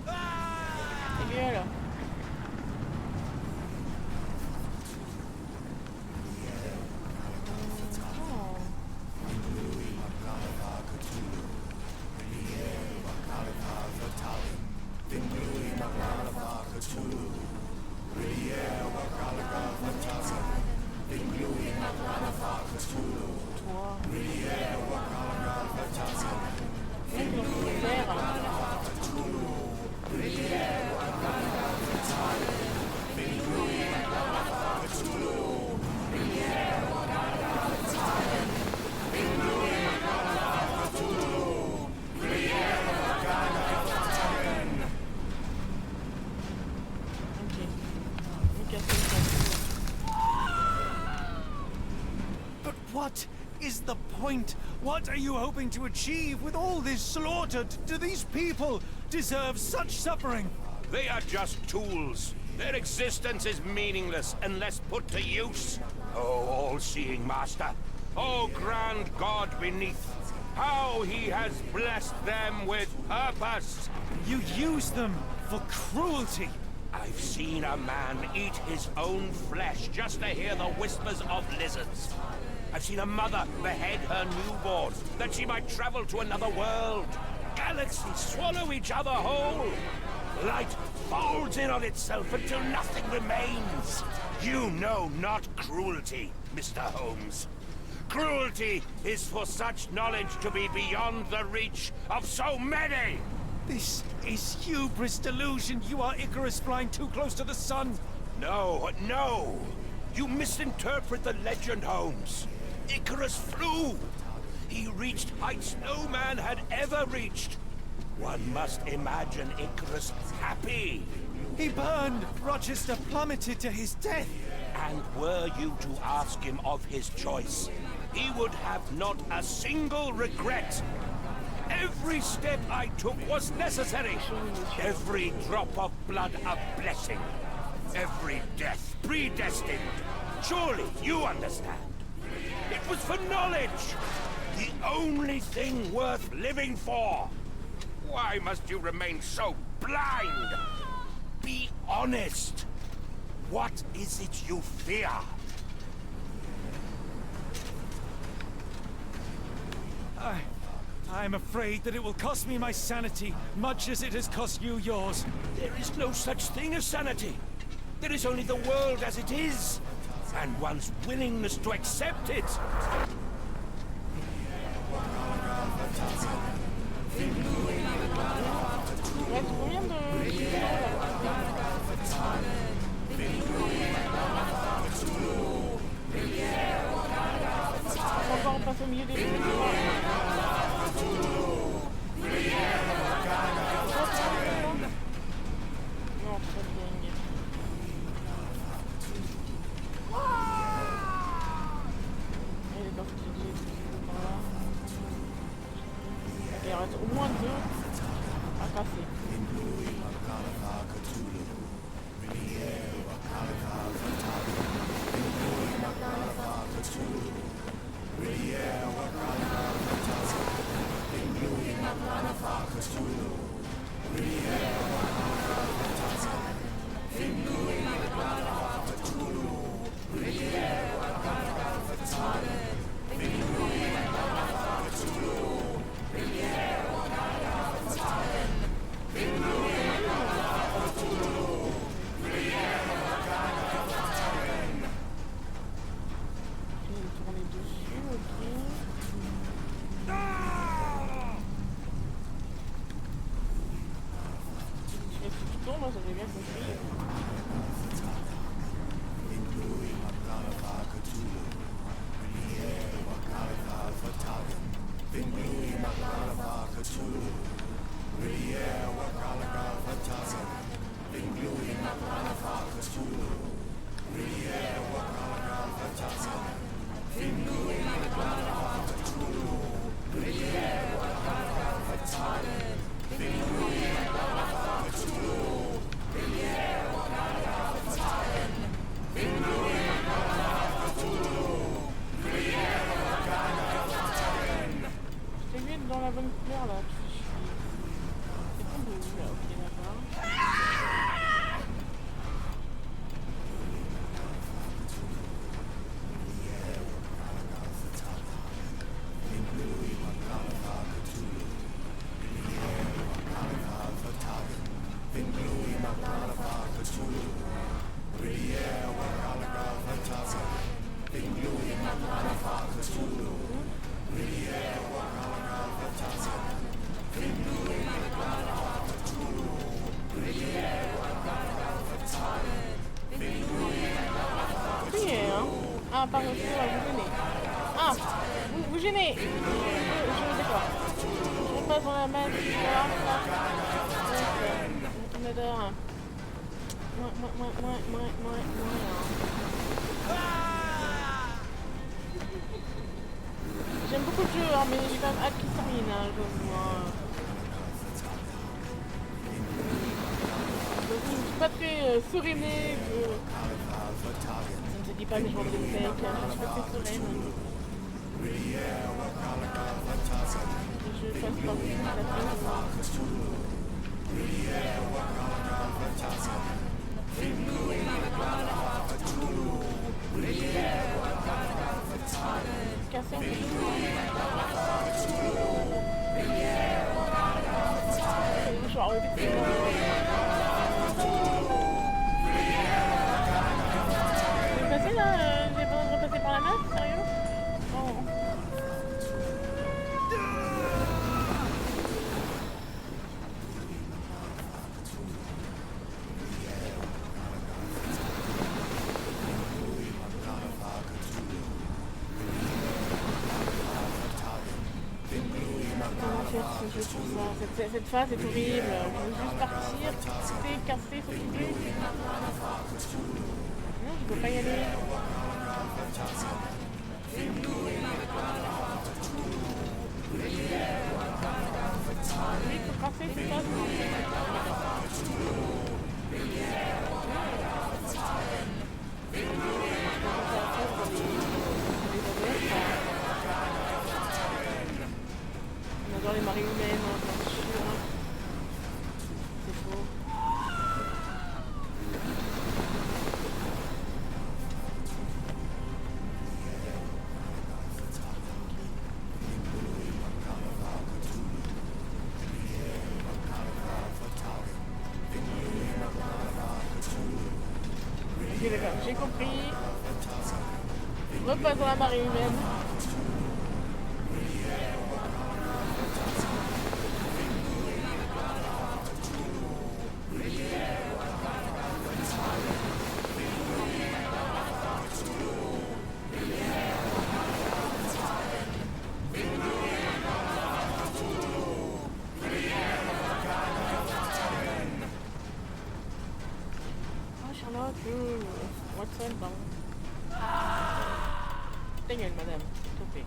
A: Ta gueule.
F: But what is the point? What are you hoping to achieve with all this slaughter? Do these people deserve such suffering?
G: They are just tools. Their existence is meaningless unless put to use. Oh, all-seeing master. Oh, grand God beneath. How he has blessed them with purpose.
F: You use them for cruelty.
G: I've seen a man eat his own flesh just to hear the whispers of lizards. I've seen a mother behead her newborn that she might travel to another world. Galaxies swallow each other whole. Light folds in on itself until nothing remains. You know not cruelty, Mr. Holmes. Cruelty is for such knowledge to be beyond the reach of so many.
F: This is hubris delusion. You are Icarus flying too close to the sun.
G: No, no. You misinterpret the legend, Holmes. Icarus flew. He reached heights no man had ever reached. One must imagine Icarus happy.
F: He burned. Rochester plummeted to his death.
G: And were you to ask him of his choice, he would have not a single regret. Every step I took was necessary. Every drop of blood a blessing. Every death predestined. Surely you understand. It was for knowledge. The only thing worth living for. Why must you remain so blind? Be honest. What is it you fear?
F: I'm afraid that it will cost me my sanity, much as it has cost you yours.
G: There is no such thing as sanity. There is only the world as it is, and one's willingness to accept it.
A: Encore passer au milieu des non, très bien. Et les parties par là. Il reste au moins deux à passer. odeur là, tu fais chier. C'est tombé où là? Ok, d'accord. Priez, hein. Ah, pardon, vous gênez. Ah, vous gênez. D'accord. Je repasse dans la main, voilà, là. On adore. Moi. J'aime beaucoup le jeu, hein, mais j'ai quand même hâte qu'il se termine, hein, donc, je ne suis pas très serénée. Ça ne se dit pas que je rentre des fake, je ne suis pas très sereine. Je passe par toute la casser un peu. Je suis arrêtée. Je vais passer là, j'ai besoin de repasser par la main, sérieux? Oh. Cette phase est horrible, je veux juste partir, quitter, casser, s'occuper. Non, je peux pas y aller. Oui, il faut casser, c'est ça. On adore les marées humaines, hein, bien sûr. C'est faux. Ok, d'accord, j'ai compris. Repasse dans la marée humaine. Sherlock, Watson, pardon. Ta gueule, madame, s'il te plaît.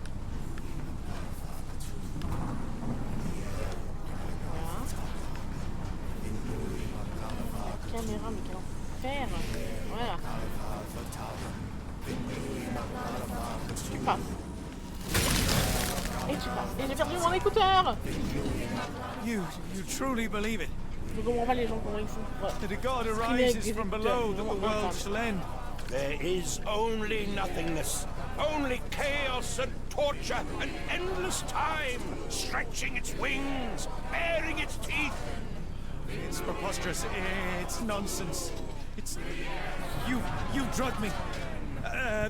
A: Voilà. La caméra, mais quel enfer. Voilà. Tu passes. Et tu passes. Et j'ai perdu mon écouteur.
F: You truly believe it?
A: Je comprends pas les gens comment ils font.
F: That a god arises from below that the world shall end.
G: There is only nothingness, only chaos and torture and endless time, stretching its wings, baring its teeth.
F: It's preposterous. It's nonsense. It's... You drugged me.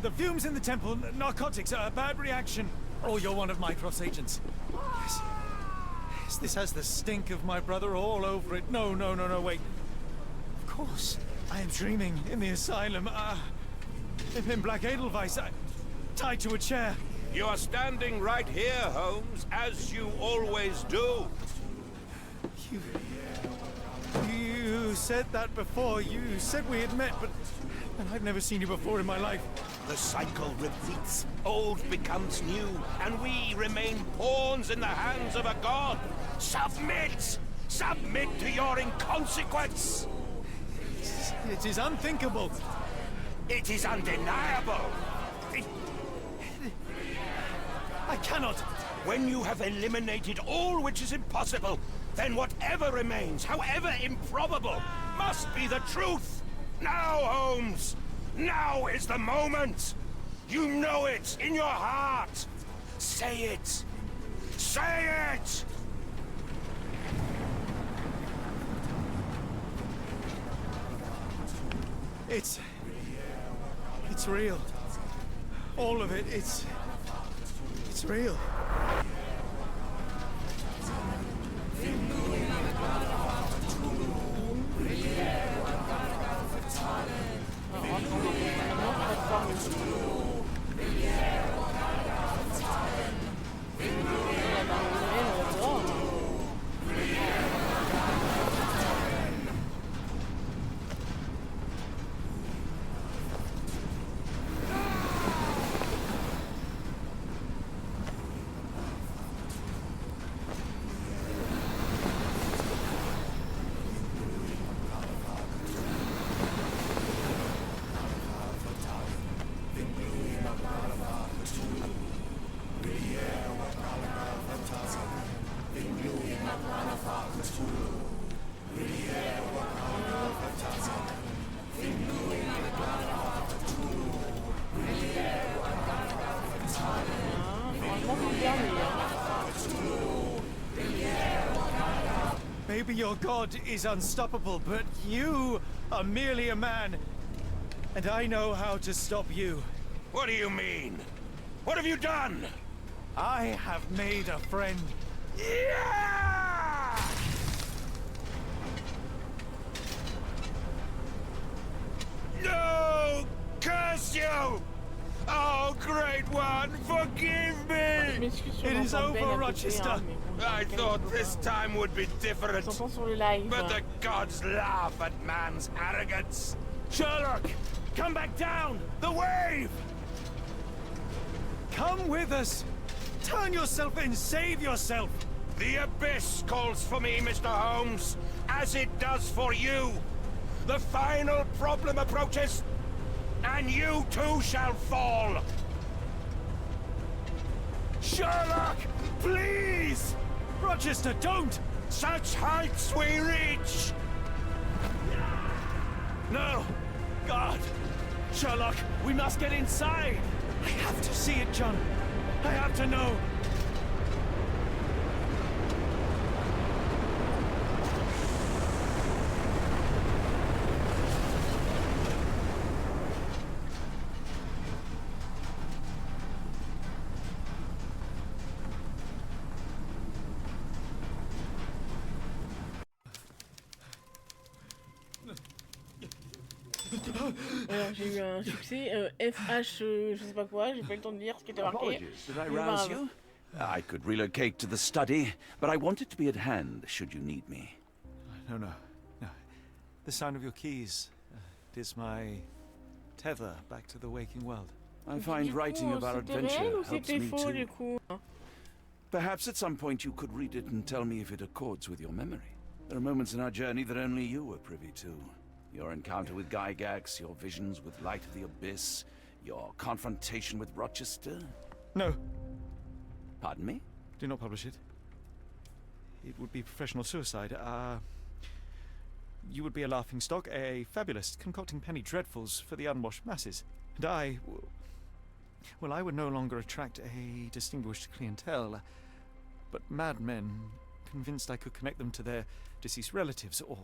F: The fumes in the temple, narcotics, a bad reaction. Oh, you're one of Mycroft's agents. Yes. This has the stink of my brother all over it. No, wait. Of course. I am dreaming in the asylum. In Black Edelweiss, tied to a chair.
G: You are standing right here, Holmes, as you always do.
F: You said that before. You said we had met, but I've never seen you before in my life.
G: The cycle repeats. Old becomes new, and we remain pawns in the hands of a god. Submit! Submit to your inconsequence!
F: It is unthinkable.
G: It is undeniable.
F: I cannot.
G: When you have eliminated all which is impossible, then whatever remains, however improbable, must be the truth. Now, Holmes! Now is the moment! You know it in your heart! Say it! Say it!
F: It's real. All of it, it's real. Maybe your god is unstoppable, but you are merely a man. And I know how to stop you.
G: What do you mean? What have you done?
F: I have made a friend.
G: Yeah! No! Curse you! Oh, great one, forgive me!
F: It is over, Rochester.
G: I thought this time would be different.
A: Sur le live.
G: But the gods laugh at man's arrogance.
F: Sherlock, come back down!
G: The wave!
F: Come with us! Turn yourself in, save yourself!
G: The abyss calls for me, Mr. Holmes, as it does for you. The final problem approaches, and you too shall fall.
F: Sherlock, please! Rochester, don't!
G: Such heights we reach!
F: No! God! Sherlock, we must get inside! I have to see it, John. I have to know.
A: Alors, j'ai eu un succès. FH, je sais pas quoi, j'ai pas eu le temps de lire ce qui était marqué.
D: Apologies, did I rouse you? I could relocate to the study, but I wanted to be at hand should you need me.
F: No. The sound of your keys. It is my tether back to the waking world.
D: I find writing about
A: C'était
D: adventure
A: réel ou
D: helps
A: c'était
D: me
A: faux du
D: too.
A: coup?
D: Perhaps at some point you could read it and tell me if it accords with your memory. There are moments in our journey that only you were privy to. Your encounter with Gygax, your visions with Light of the Abyss, your confrontation with Rochester.
F: No,
D: Pardon me?
F: do not publish it. It would be professional suicide. You would be a laughingstock, a fabulist, concocting penny dreadfuls for the unwashed masses. And I would no longer attract a distinguished clientele, but madmen convinced I could connect them to their deceased relatives or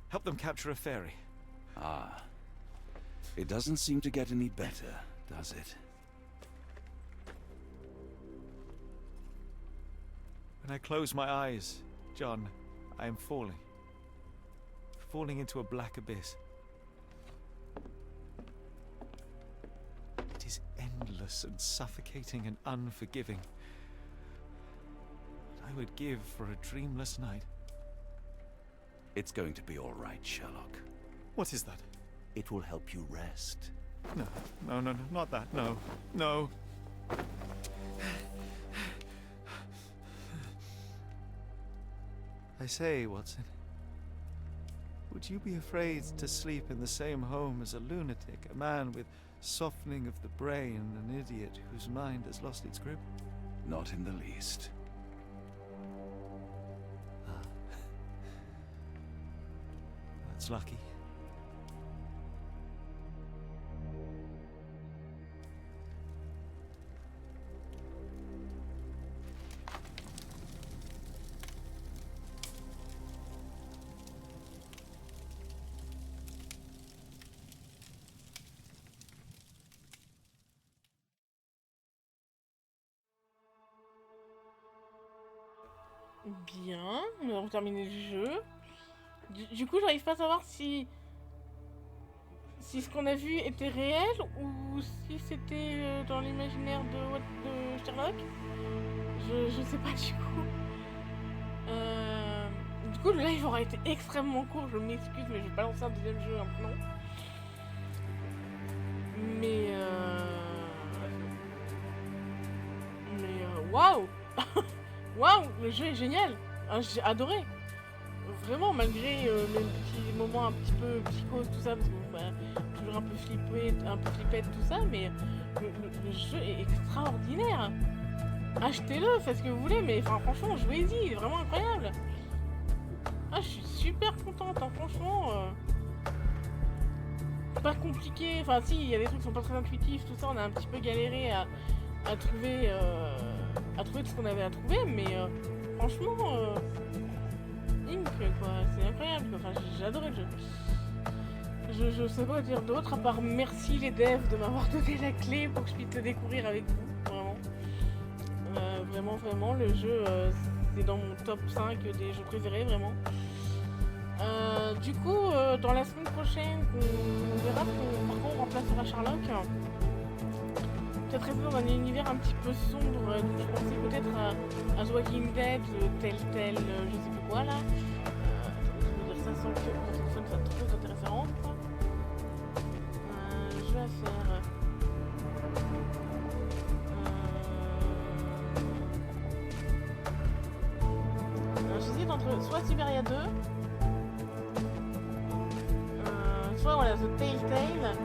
F: help them capture a fairy.
D: Ah. It doesn't seem to get any better, does it?
F: When I close my eyes, John, I am falling. Falling into a black abyss. It is endless and suffocating and unforgiving. What I would give for a dreamless night.
D: It's going to be all right, Sherlock.
F: What is that?
D: It will help you rest.
F: No, not that. No. I say, Watson, would you be afraid to sleep in the same home as a lunatic, a man with softening of the brain, an idiot whose mind has lost its grip?
D: Not in the least.
E: That's lucky.
A: Bien, nous avons terminé le jeu. Du coup, j'arrive pas à savoir si ce qu'on a vu était réel ou si c'était dans l'imaginaire de Sherlock. Je sais pas du coup. Du coup, le live aura été extrêmement court, je m'excuse, mais je vais pas lancer un deuxième jeu maintenant. Mais waouh. Waouh, le jeu est génial. Ah, j'ai adoré. Vraiment, malgré les petits moments un petit peu psychose, tout ça, parce que toujours un peu flippette, tout ça, mais le jeu est extraordinaire. Achetez-le, faites ce que vous voulez, mais franchement, jouez-y, il est vraiment incroyable. Ah, je suis super contente, hein, franchement. Pas compliqué, enfin si, il y a des trucs qui sont pas très intuitifs, tout ça, on a un petit peu galéré à trouver tout ce qu'on avait à trouver, mais franchement, quoi, c'est incroyable, quoi. Enfin, j'ai adoré le jeu. Je sais pas dire d'autre, à part merci les devs de m'avoir donné la clé pour que je puisse le découvrir avec vous, vraiment. Vraiment, le jeu, c'est dans mon top 5 des jeux préférés, vraiment. Du coup, dans la semaine prochaine, on verra par contre on remplacera Sherlock. Peut-être rester dans un univers un petit peu sombre, je pensais peut-être à The Walking Dead, tel, je sais plus quoi là. Je veux dire ça sans que mon téléphone soit trop intéressant. Jeu à faire. J'hésite entre soit Siberia 2, soit voilà, The Telltale.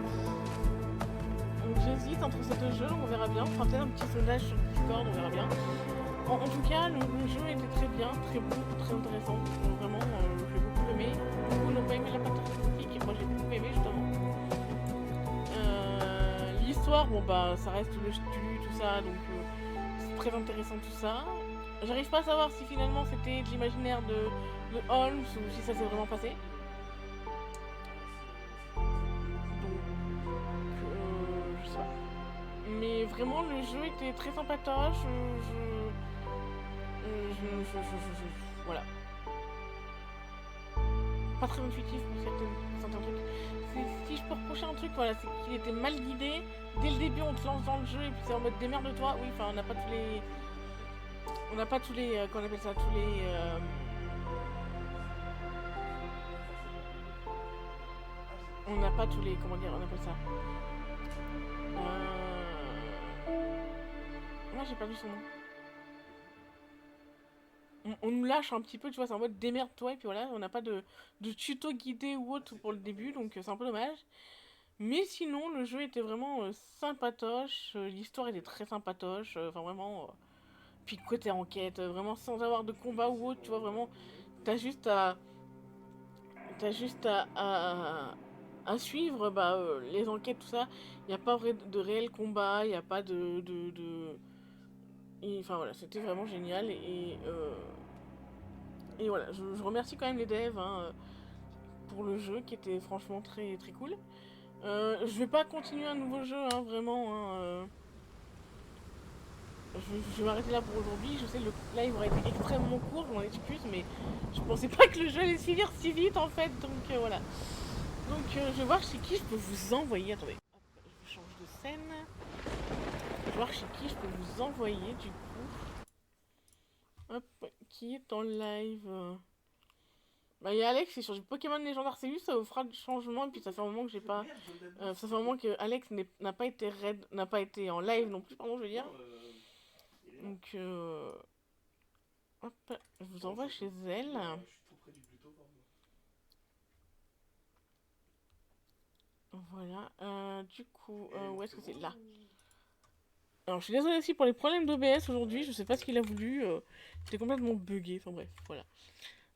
A: Donc j'hésite entre ces deux jeux, on verra bien. On fera peut-être un petit sondage sur Discord, on verra bien. En tout cas, le jeu était très bien, très beau, très intéressant. Vraiment, je l'ai beaucoup aimé. Beaucoup n'ont pas aimé la patte artistique, moi j'ai beaucoup aimé justement. L'histoire, bon bah ça reste le stu, tout ça, donc c'est très intéressant tout ça. J'arrive pas à savoir si finalement c'était de l'imaginaire de Holmes ou si ça s'est vraiment passé. Je sais pas. Mais vraiment le jeu était très sympatoche. Voilà. Pas très intuitif pour certains trucs. Si je peux reprocher un truc, voilà, c'est qu'il était mal guidé. Dès le début on te lance dans le jeu et puis c'est en mode démerde-toi. Oui, enfin on n'a pas tous les... qu'on appelle ça, tous les... On n'a pas tous les... Comment dire, on appelle ça Moi j'ai perdu son nom. On nous lâche un petit peu, tu vois, c'est en mode démerde-toi, et puis voilà, on n'a pas de tuto guidé ou autre pour le début, donc c'est un peu dommage. Mais sinon, le jeu était vraiment sympatoche, l'histoire était très sympatoche, enfin vraiment... Puis côté enquête, vraiment sans avoir de combat ou autre, tu vois, vraiment, t'as juste à... à suivre les enquêtes, tout ça. Il n'y a pas de réel combat, il n'y a pas enfin voilà, c'était vraiment génial et voilà, je remercie quand même les devs pour le jeu qui était franchement très très cool. Je vais pas continuer un nouveau jeu, vraiment. Je vais m'arrêter là pour aujourd'hui. Je sais le live aurait été extrêmement court, je m'en excuse, mais je pensais pas que le jeu allait se finir si vite en fait, donc voilà. Donc je vais voir chez qui je peux vous envoyer. Attendez, hop, je change de scène. Je vais voir chez qui je peux vous envoyer du coup. Hop, qui est en live. Bah il y a Alex, c'est sur du Pokémon légendaire Arceus, ça vous fera du changement, et puis ça fait un moment que j'ai pas... ça fait un moment que Alex n'a pas été n'a pas été en live non plus, pardon, je veux dire. Donc hop, je vous envoie chez elle. Voilà, du coup, où est-ce que c'est là? Alors, je suis désolée aussi pour les problèmes d'OBS aujourd'hui, je sais pas ce qu'il a voulu, j'étais complètement buggé, enfin bref, voilà.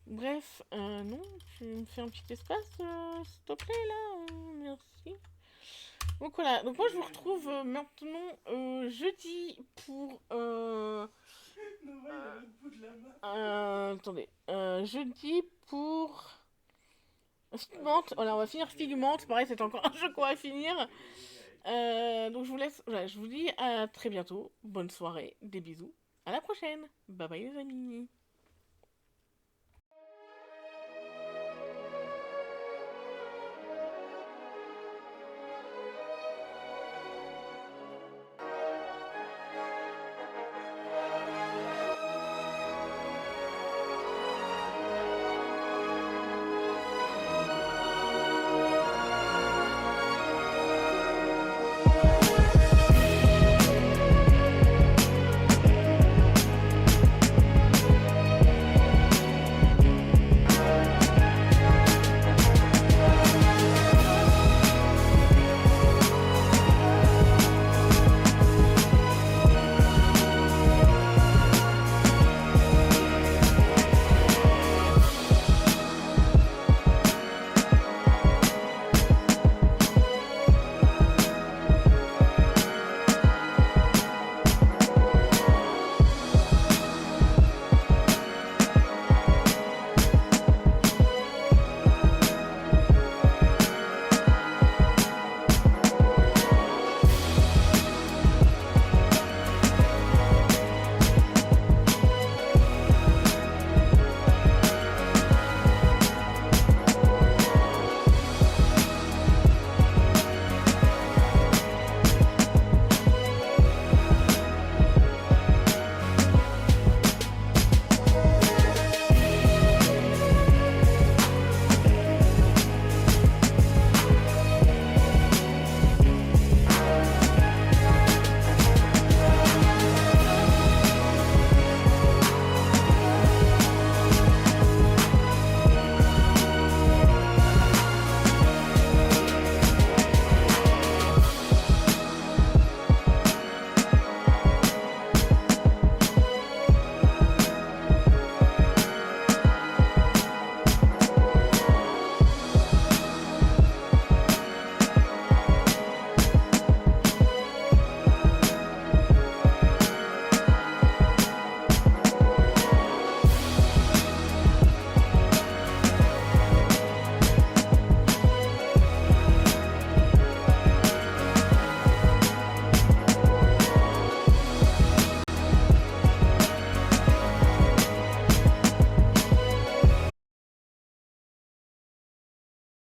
A: Bref, non, tu me fais un petit espace, s'il te plaît, là, merci. Donc voilà, donc moi je vous retrouve maintenant jeudi pour... attendez, jeudi pour... Figment, voilà, on va finir Figment, pareil, c'est encore un jeu qu'on va finir. Donc je vous laisse, voilà, je vous dis à très bientôt, bonne soirée, des bisous, à la prochaine, bye bye les amis.